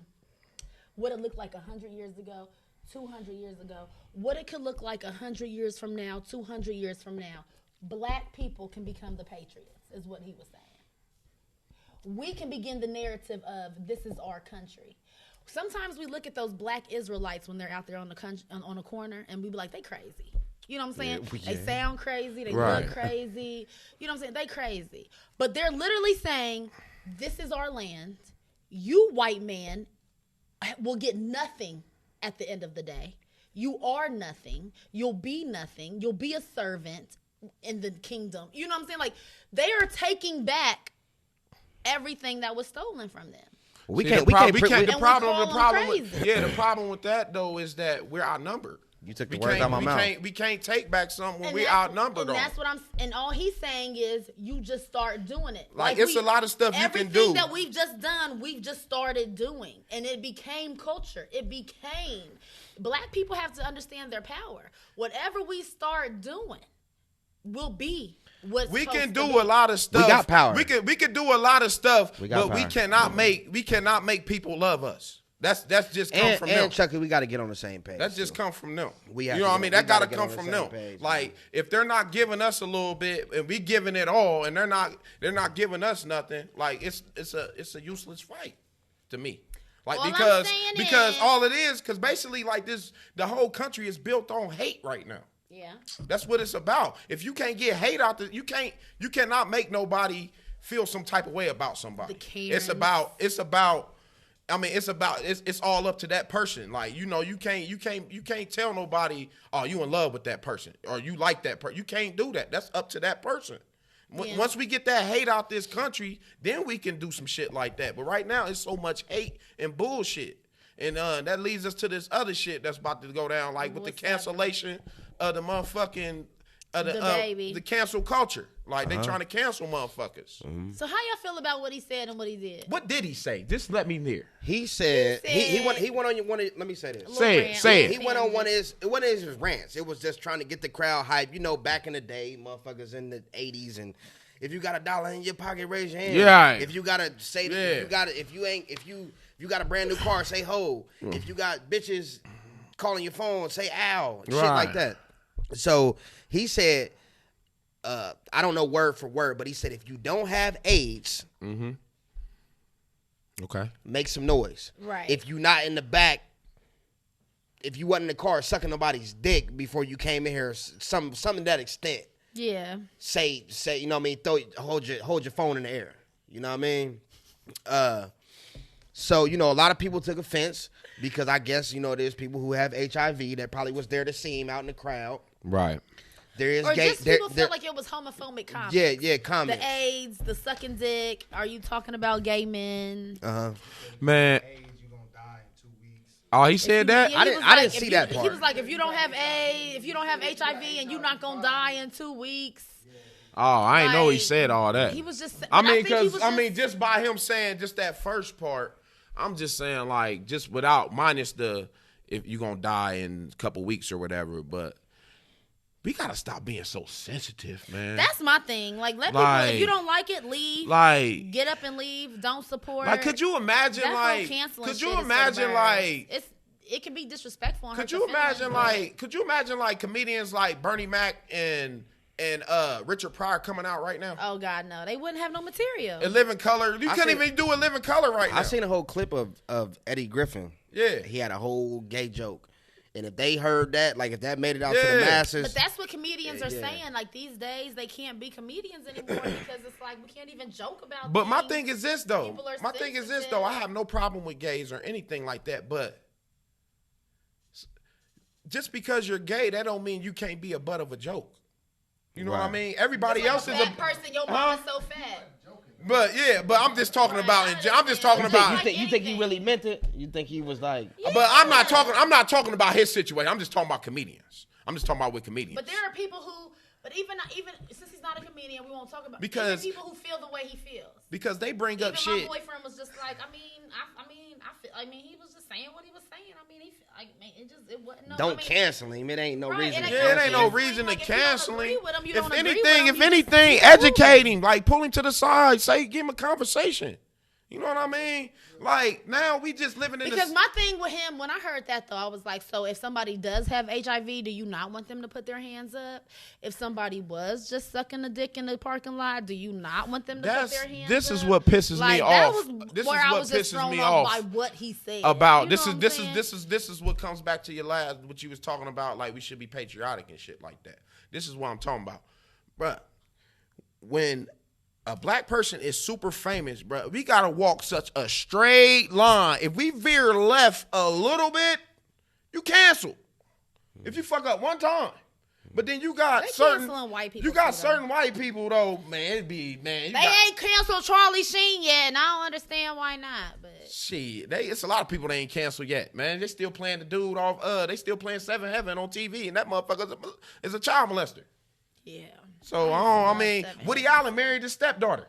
Speaker 2: what it looked like 100 years ago, 200 years ago, what it could look like 100 years from now, 200 years from now, black people can become the patriots, is what he was saying. We can begin the narrative of this is our country. Sometimes we look at those black Israelites when they're out there on the corner, and we be like, they crazy. You know what I'm saying?
Speaker 1: Yeah.
Speaker 2: They sound crazy. They look crazy. You know what I'm saying? They crazy. But they're literally saying, this is our land. You, white man, will get nothing at the end of the day. You are nothing. You'll be nothing. You'll be a servant in the kingdom. You know what I'm saying? Like, they are taking back everything that was stolen from them.
Speaker 3: The problem with that, though, is that we're outnumbered.
Speaker 1: You took the words out of my mouth.
Speaker 3: We can't take back something when we're outnumbered.
Speaker 2: And that's what and all he's saying is you just start doing it.
Speaker 3: Like it's a lot of stuff you can do.
Speaker 2: Everything that we've just done, we've just started doing. And it became culture. Black people have to understand their power. Whatever we start doing will be what's
Speaker 3: we can do a lot of stuff.
Speaker 1: We got power.
Speaker 3: We can do a lot of stuff, but
Speaker 1: power.
Speaker 3: we cannot make people love us. That's just come from them.
Speaker 1: And Chuckie, we got to get on the same page.
Speaker 3: That's just come from them.
Speaker 1: You
Speaker 3: know what I mean? That got to come from them. Like if they're not giving us a little bit and we giving it all, and they're not giving us nothing. Like it's a useless fight to me. Like because all it is because basically like the whole country is built on hate right now.
Speaker 2: Yeah,
Speaker 3: that's what it's about. If you can't get hate out there, you cannot make nobody feel some type of way about somebody. It's all up to that person. Like, you know, you can't tell nobody, oh, you in love with that person or you like that person. You can't do that. That's up to that person. Yeah. Once we get that hate out this country, then we can do some shit like that. But right now, it's so much hate and bullshit. And that leads us to this other shit that's about to go down, like with the cancellation of the motherfucking the cancel culture. Like they trying to cancel motherfuckers.
Speaker 2: Mm-hmm. So how y'all feel about what he said and what he did?
Speaker 3: What did he say? Just let me hear.
Speaker 1: He said he went on one of, let me say this.
Speaker 3: Say it.
Speaker 1: He went on one of his rants. It was just trying to get the crowd hype. You know, back in the day, motherfuckers in the 80s, and if you got $1 in your pocket, raise your hand.
Speaker 3: Yeah.
Speaker 1: If you gotta say if you got a brand new car, say ho. If you got bitches calling your phone, say ow. Shit like that. So he said, I don't know word for word, but he said if you don't have AIDS,
Speaker 3: okay,
Speaker 1: make some noise.
Speaker 2: Right.
Speaker 1: If you not in the back, if you wasn't in the car sucking nobody's dick before you came in here, something to that extent.
Speaker 2: Yeah.
Speaker 1: Say, you know what I mean? Hold your phone in the air. You know what I mean? So, you know, a lot of people took offense because I guess, you know, there's people who have HIV that probably was there to see him out in the crowd.
Speaker 3: Right.
Speaker 1: There is
Speaker 2: people felt like it was homophobic comments.
Speaker 1: Yeah, comments.
Speaker 2: The AIDS, the sucking dick. Are you talking about gay men?
Speaker 3: Man.
Speaker 4: AIDS, you gonna die in 2 weeks.
Speaker 3: Oh, he said that?
Speaker 1: I didn't see that part.
Speaker 2: He was like, if you don't have AIDS, if you don't have HIV, and you're not gonna die in 2 weeks.
Speaker 3: Oh, I ain't know he said all that.
Speaker 2: He was just.
Speaker 3: Just by him saying just that first part, I'm just saying like just without minus the if you gonna die in a couple weeks or whatever, but. We gotta stop being so sensitive, man.
Speaker 2: That's my thing. Like, let people. If you don't like it, leave.
Speaker 3: Like,
Speaker 2: get up and leave. Don't support.
Speaker 3: Like, could you imagine? Like, could you imagine? Like,
Speaker 2: it can be disrespectful.
Speaker 3: Could you imagine? Like, comedians like Bernie Mac and Richard Pryor coming out right now?
Speaker 2: Oh God, no! They wouldn't have no material.
Speaker 3: In Living Color, you couldn't even do a Living Color right now.
Speaker 1: I seen a whole clip of Eddie Griffin.
Speaker 3: Yeah,
Speaker 1: he had a whole gay joke. And if they heard that, like if that made it out to the masses.
Speaker 2: But that's what comedians are saying. Like these days, they can't be comedians anymore because it's like we can't even joke about.
Speaker 3: But
Speaker 2: things.
Speaker 3: my thing is this though.
Speaker 2: My thing is this
Speaker 3: though. I have no problem with gays or anything like that. But just because you're gay, that don't mean you can't be a butt of a joke. You know what I mean? Everybody else is a
Speaker 2: person. Your mama's so fat.
Speaker 3: But I'm just talking about. I'm just talking about.
Speaker 1: You think he really meant it? You think he was like?
Speaker 2: Yeah.
Speaker 3: But I'm not talking about his situation. I'm just talking about comedians. I'm just talking about with comedians.
Speaker 2: But there are people who. But even since he's not a comedian, we won't talk about
Speaker 3: because
Speaker 2: even people who feel the way he feels.
Speaker 3: Because they bring up
Speaker 2: even
Speaker 3: shit.
Speaker 2: My boyfriend was just like, he was just saying what he was saying. It wasn't. No,
Speaker 1: Don't cancel him. It ain't no reason.
Speaker 3: It ain't no reason to cancel him.
Speaker 2: If
Speaker 3: anything, educate him. Like pull him to the side. Give him a conversation. You know what I mean? Like now we just living in.
Speaker 2: Because my thing with him, when I heard that though, I was like, so if somebody does have HIV, do you not want them to put their hands up? If somebody was just sucking a dick in the parking lot, do you not want them to put their hands up?
Speaker 3: This is what pisses me off. This is what pisses me off
Speaker 2: by what he said.
Speaker 3: About this is what comes back to your last what you was talking about. Like we should be patriotic and shit like that. This is what I'm talking about, bruh. When a black person is super famous, bro, we gotta walk such a straight line. If we veer left a little bit, you cancel. If you fuck up one time. But then you got certain
Speaker 2: white people.
Speaker 3: You got certain white people though, man. They
Speaker 2: ain't canceled Charlie Sheen yet, and I don't understand why not. But
Speaker 3: shit, it's a lot of people they ain't canceled yet, man. They still playing the dude off. They still playing Seven Heaven on TV, and that motherfucker is a child molester.
Speaker 2: Yeah.
Speaker 3: So Woody Allen married his stepdaughter.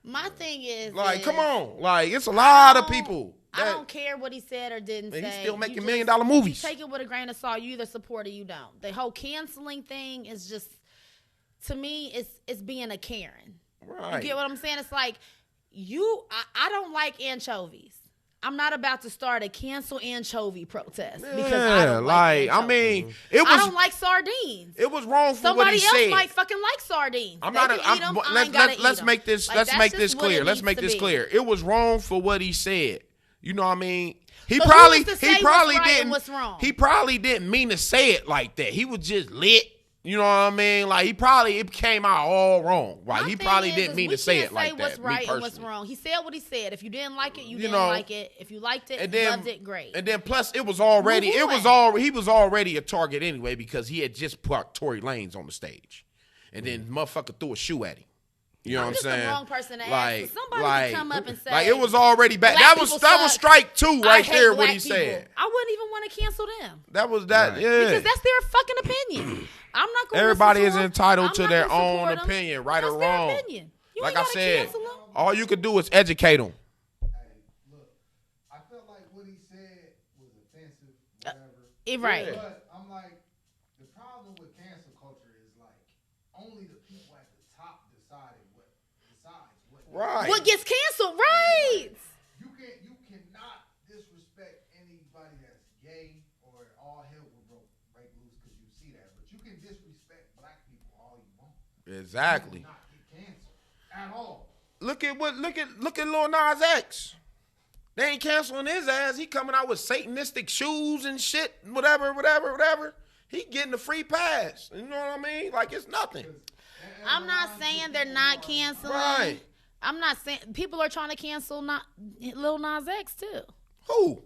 Speaker 2: My thing is,
Speaker 3: come on, it's a lot of people.
Speaker 2: I don't care what he said or didn't say.
Speaker 3: He's still making $1 million movies.
Speaker 2: You take it with a grain of salt. You either support or you don't. The whole canceling thing is just, to me, it's being a Karen.
Speaker 3: Right.
Speaker 2: You get what I'm saying? It's like I don't like anchovies. I'm not about to start a cancel anchovy protest because I don't like anchovies. I don't like sardines.
Speaker 3: It was wrong for
Speaker 2: somebody
Speaker 3: what he said.
Speaker 2: Somebody else might fucking like sardines.
Speaker 3: Let's make this clear. Let's make this clear. It was wrong for what he said. You know what I mean? He probably didn't mean to say it like that. He was just lit. You know what I mean? Like it came out all wrong. Right? He probably didn't mean to say it like that.
Speaker 2: What's right and what's wrong. He said what he said. If you didn't like it, you didn't like it. If you liked it, you loved it, great.
Speaker 3: And then plus he was already a target anyway because he had just put Tory Lanez on the stage, and then motherfucker threw a shoe at him. You know what I'm saying?
Speaker 2: The wrong person to ask. Somebody could come up and say,
Speaker 3: like it was already bad. That was strike two right there. What he said.
Speaker 2: I wouldn't even want to cancel them.
Speaker 3: That was that. Right. Yeah.
Speaker 2: Because that's their fucking opinion. I'm not going.
Speaker 3: Everybody is entitled to their own opinion, right or wrong.
Speaker 2: Their opinion.
Speaker 3: Like I said, all you could do is educate them.
Speaker 4: Hey, look, I felt like what he said was offensive, whatever.
Speaker 2: Right.
Speaker 4: But I'm like, the problem with cancel culture is like only the people at the top decided what decides what.
Speaker 3: Right.
Speaker 2: What gets canceled, right?
Speaker 4: You cannot disrespect anybody that's gay or all hell will break loose because you see that. But you can disrespect black people all you want.
Speaker 3: Exactly.
Speaker 4: You will not get canceled at all. Look
Speaker 3: at Lil Nas X. They ain't canceling his ass. He coming out with satanistic shoes and shit, whatever. He getting a free pass. You know what I mean? Like it's nothing.
Speaker 2: I'm not saying they're not canceling.
Speaker 3: Right.
Speaker 2: I'm not saying people are trying to cancel Lil Nas X too.
Speaker 3: Who?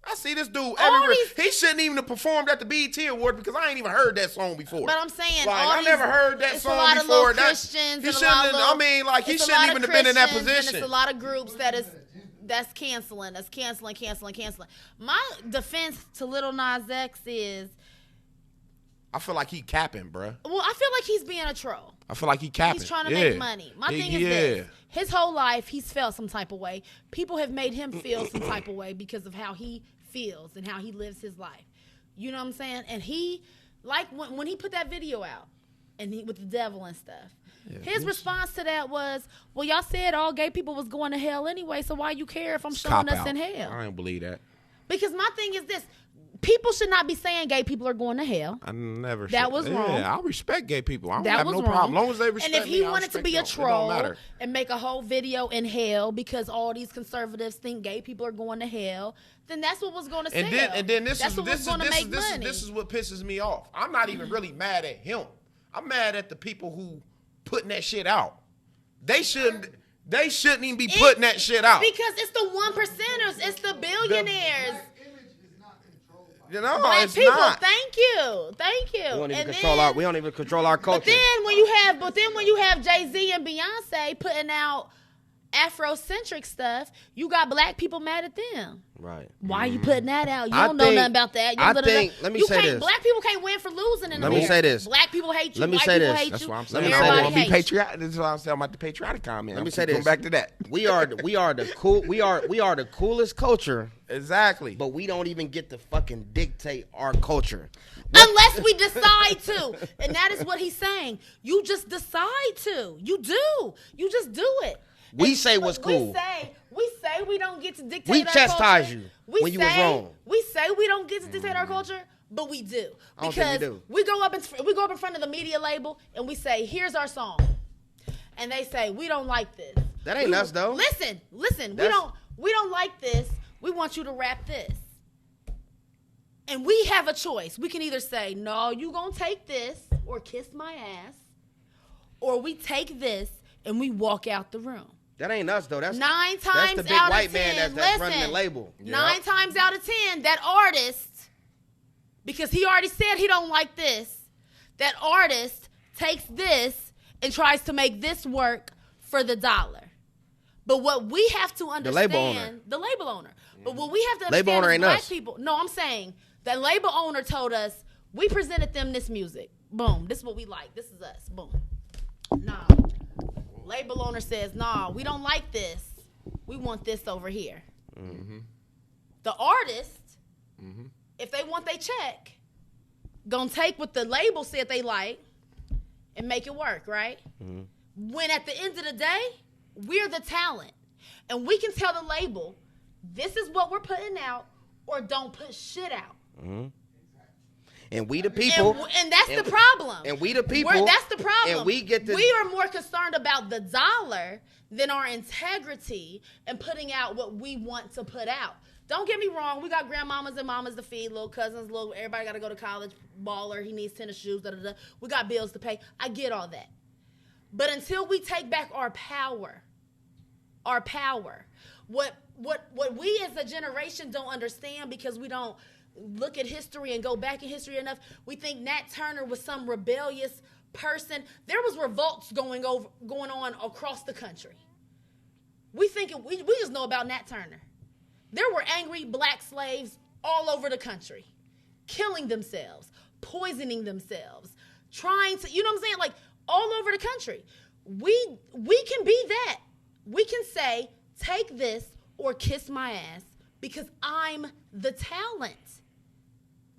Speaker 3: I see this dude everywhere. He shouldn't even have performed at the BET Award because I ain't even heard that song before.
Speaker 2: But I'm saying,
Speaker 3: I never heard that song before. He shouldn't even have been in that position.
Speaker 2: It's a lot of groups that's canceling. My defense to Lil Nas X is,
Speaker 3: I feel like he capping, bruh.
Speaker 2: Well, I feel like he's being a troll.
Speaker 3: I feel like he capping.
Speaker 2: He's trying to make money. My thing is this. His whole life, he's felt some type of way. People have made him feel some type of way because of how he feels and how he lives his life. You know what I'm saying? And he, like when he put that video out and with the devil and stuff, his response to that was, well, y'all said all gay people was going to hell anyway, so why you care if I'm showing us in hell?
Speaker 3: I don't believe that.
Speaker 2: Because my thing is this. people should not be saying gay people are going to hell.
Speaker 3: I never.
Speaker 2: That was wrong.
Speaker 3: Yeah, I respect gay people. I don't
Speaker 2: That
Speaker 3: have
Speaker 2: was
Speaker 3: no
Speaker 2: wrong.
Speaker 3: problem. As long as they respect
Speaker 2: And if he
Speaker 3: me, I
Speaker 2: wanted to
Speaker 3: respect
Speaker 2: be a
Speaker 3: them. It don't
Speaker 2: troll
Speaker 3: matter.
Speaker 2: and make a whole video in hell because all these conservatives think gay people are going to hell, then that's what was going to sell.
Speaker 3: And then this
Speaker 2: that's
Speaker 3: is
Speaker 2: what was going to make money.
Speaker 3: this is what pisses me off. I'm not even really mad at him. I'm mad at the people who putting that shit out. They shouldn't even be putting that shit out.
Speaker 2: Because it's the 1%ers, it's the billionaires.
Speaker 4: Black image is not controlled by
Speaker 3: You know,
Speaker 2: Black
Speaker 3: it's
Speaker 2: people,
Speaker 3: not.
Speaker 2: thank you.
Speaker 1: We don't even
Speaker 2: And
Speaker 1: control
Speaker 2: then-
Speaker 1: we don't even control our culture.
Speaker 2: But then when you have Jay-Z and Beyonce putting out Afrocentric stuff, you got black people mad at them.
Speaker 1: Right.
Speaker 2: Why are you putting that out? You
Speaker 1: I
Speaker 2: don't know
Speaker 1: think-
Speaker 2: nothing about that.
Speaker 1: let me say this.
Speaker 2: Black people can't win for losing in
Speaker 1: Let me
Speaker 2: America.
Speaker 1: say this.
Speaker 2: Black people hate you.
Speaker 1: Let me
Speaker 2: White
Speaker 1: say
Speaker 2: people
Speaker 1: this.
Speaker 2: hate
Speaker 3: That's
Speaker 2: you.
Speaker 3: why I'm
Speaker 1: Let
Speaker 3: saying.
Speaker 1: me
Speaker 3: I
Speaker 1: say
Speaker 3: want
Speaker 1: this.
Speaker 3: to be
Speaker 2: Everybody hates you.
Speaker 3: patriotic. This is why I'm saying about the patriotic comment.
Speaker 1: Let me
Speaker 3: I'm
Speaker 1: say
Speaker 3: going
Speaker 1: this.
Speaker 3: back to that.
Speaker 1: We are the coolest culture,
Speaker 3: Exactly.
Speaker 1: but we don't even get to fucking dictate our culture.
Speaker 2: Unless we decide to. And that is what he's saying. You just decide to. You do. You just do it.
Speaker 1: We say what's cool.
Speaker 2: We say we don't get to dictate
Speaker 1: We
Speaker 2: our
Speaker 1: chastise
Speaker 2: culture.
Speaker 1: you when you was wrong.
Speaker 2: We say we don't get to dictate our culture, but we do.
Speaker 1: I don't
Speaker 2: Because
Speaker 1: think we do.
Speaker 2: we go up in front of the media label and we say, "Here's our song." And they say, "We don't like this."
Speaker 1: That ain't us though.
Speaker 2: Listen.
Speaker 1: That's-
Speaker 2: We don't like this. We want you to rap this. And we have a choice. We can either say, "No, you gonna take this," or "Kiss my ass," or we take this and we walk out the room.
Speaker 1: That ain't us though. That's
Speaker 2: 9
Speaker 1: that's
Speaker 2: times
Speaker 1: the big
Speaker 2: out
Speaker 1: white
Speaker 2: of
Speaker 1: man
Speaker 2: 10,
Speaker 1: that's running the label.
Speaker 2: 9 times out of 10, that artist, because he already said he don't like this, that artist takes this and tries to make this work for the dollar. But what we have to understand, the label owner. But what we have to
Speaker 1: Label
Speaker 2: understand
Speaker 1: owner
Speaker 2: is
Speaker 1: ain't
Speaker 2: black
Speaker 1: us.
Speaker 2: people. No, I'm saying the label owner told us, we presented them this music. Boom. This is what we like. This is us. Boom. Nah. Label owner says, "Nah, we don't like this. We want this over here."
Speaker 3: Mm-hmm.
Speaker 2: The artist,
Speaker 3: Mm-hmm.
Speaker 2: if they want their check, gonna take what the label said they like and make it work, right?
Speaker 1: Mm-hmm.
Speaker 2: When at the end of the day, we're the talent. And we can tell the label, this is what we're putting out, or don't put shit out.
Speaker 1: Mm-hmm. And we the people.
Speaker 2: And that's the problem.
Speaker 1: And we the people.
Speaker 2: That's the problem.
Speaker 1: And we get the.
Speaker 2: We are more concerned about the dollar than our integrity and putting out what we want to put out. Don't get me wrong. We got grandmamas and mamas to feed, little cousins, everybody got to go to college, baller, he needs tennis shoes, da-da-da. We got bills to pay. I get all that. But until we take back our power, what we as a generation don't understand, because we don't look at history and go back in history enough, we think Nat Turner was some rebellious person. There was revolts going on across the country. We just know about Nat Turner. There were angry black slaves all over the country, killing themselves, poisoning themselves, trying to, you know what I'm saying? Like, all over the country. We can be that. We can say, take this or kiss my ass because I'm the talent.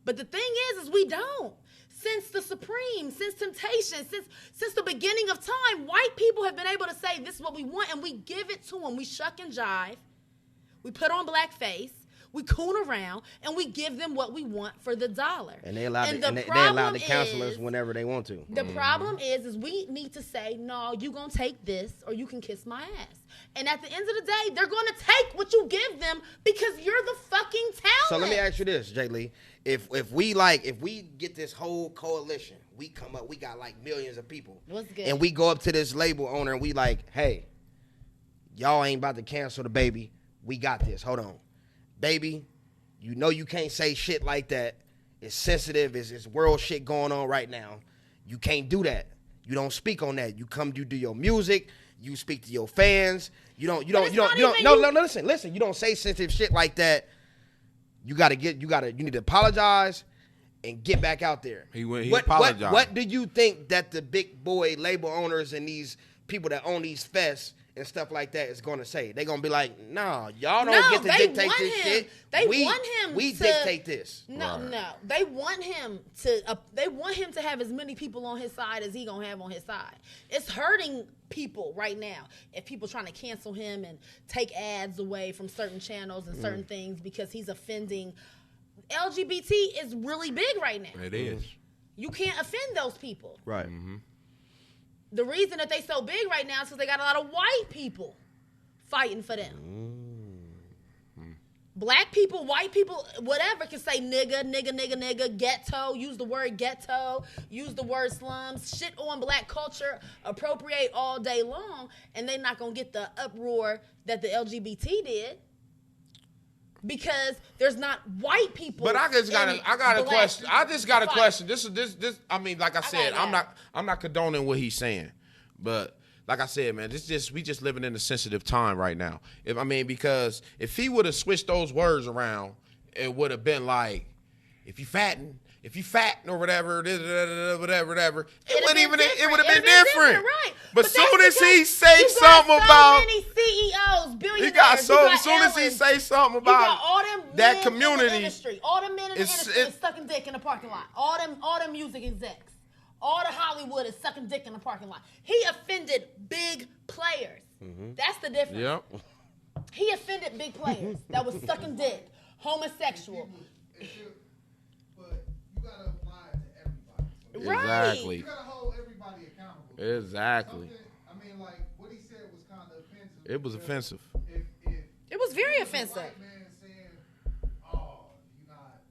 Speaker 2: But the thing is we don't. Since the Supreme, since Temptation, since the beginning of time, white people have been able to say this is what we want, and we give it to them. We shuck and jive. We put on blackface. We coon around, and we give them what we want for the dollar.
Speaker 1: And they allowed to cancel us whenever they want to.
Speaker 2: The problem is we need to say, no, you going to take this or you can kiss my ass. And at the end of the day, they're going to take what you give them because you're the fucking talent.
Speaker 1: So let me ask you this, Jay Lee. If we get this whole coalition, we come up, we got like millions of people.
Speaker 2: What's good?
Speaker 1: And we go up to this label owner and we like, hey, y'all ain't about to cancel the baby. We got this. Hold on. Baby, you know you can't say shit like that. It's sensitive. It's world shit going on right now. You can't do that. You don't speak on that. You do your music. You speak to your fans. Listen. You don't say sensitive shit like that. You need to apologize and get back out there.
Speaker 3: He apologized.
Speaker 1: What do you think that the big boy label owners and these people that own these fests and stuff like that is going to say? They're going to be like, nah, y'all don't get to dictate this shit. We dictate this.
Speaker 2: No. They want him to have as many people on his side as he going to have on his side. It's hurting people right now if people trying to cancel him and take ads away from certain channels and certain things because he's offending LGBT is really big right now.
Speaker 3: It is.
Speaker 2: You can't offend those people.
Speaker 1: Right.
Speaker 2: The reason that they so big right now is because they got a lot of white people fighting for them. Black people, white people, whatever, can say nigga, ghetto, use the word ghetto, use the word slums, shit on black culture, appropriate all day long, and they not going to get the uproar that the LGBT did. Because there's not white people.
Speaker 3: But I got a question. I just got a question. This. I mean, like I said, I'm not condoning what he's saying, but like I said, man, we just living in a sensitive time right now. Because if he would have switched those words around, it would have been like, if you fatten or whatever, whatever, it would have been different.
Speaker 2: Right.
Speaker 3: But soon as he say something about
Speaker 2: many CEOs, billionaires,
Speaker 3: as soon as he say something about
Speaker 2: all them
Speaker 3: that community,
Speaker 2: all them men in the industry is sucking dick in the parking lot. All them music execs, all the Hollywood is sucking dick in the parking lot. He offended big players. That's the difference.
Speaker 3: Yep.
Speaker 2: He offended big players that was sucking dick, homosexual.
Speaker 4: But you gotta apply it to everybody.
Speaker 2: Right.
Speaker 3: Exactly.
Speaker 4: You gotta hold everybody accountable.
Speaker 3: Exactly.
Speaker 4: Like what he said was kind of offensive.
Speaker 3: It was offensive.
Speaker 2: It was very
Speaker 4: if
Speaker 2: offensive.
Speaker 4: a white man saying, "Oh, you're not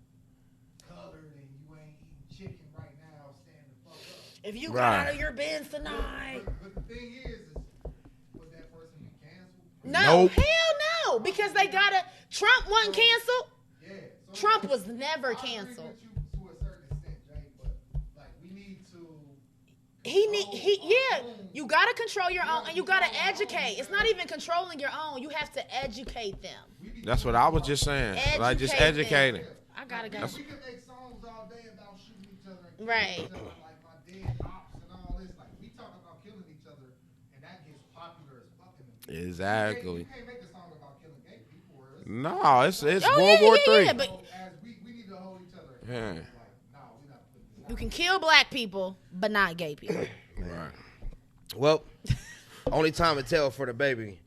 Speaker 4: colored and you ain't eating chicken right now, stand the fuck up."
Speaker 2: If you got out of your bins tonight.
Speaker 4: But the thing is would that person be canceled?
Speaker 2: No,
Speaker 3: Nope.
Speaker 2: hell no, because they gotta. Trump wasn't canceled.
Speaker 4: Yeah. So
Speaker 2: Trump was never
Speaker 4: I agree
Speaker 2: canceled.
Speaker 4: with you to a certain extent, Jay, but like we need to.
Speaker 2: You gotta control your own, and you gotta educate. It's not even controlling your own. You have to educate them.
Speaker 3: That's what I was just saying. Like just educating.
Speaker 2: I gotta go.
Speaker 4: We can make songs all day about shooting each other and
Speaker 2: Right.
Speaker 4: killing each other, like my dead ops and all this. Like we talk about killing each other, and that gets popular as fucking.
Speaker 3: Exactly.
Speaker 4: You can't make a song about killing gay people. Or it's,
Speaker 3: No, it's
Speaker 2: Oh,
Speaker 3: World War III.
Speaker 2: yeah, but
Speaker 4: as we need to hold each other.
Speaker 3: Yeah.
Speaker 4: Like, no, we're not putting this
Speaker 2: you can kill black people, but not gay people.
Speaker 3: Right.
Speaker 1: Well, only time to tell for the baby.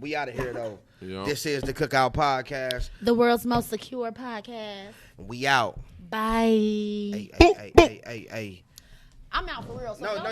Speaker 1: We out of here though.
Speaker 3: Yeah.
Speaker 1: This is the Cookout Podcast.
Speaker 2: The world's most secure podcast.
Speaker 1: We out.
Speaker 2: Bye.
Speaker 1: Hey.
Speaker 2: I'm out for real. So
Speaker 1: No,
Speaker 2: don't
Speaker 1: no.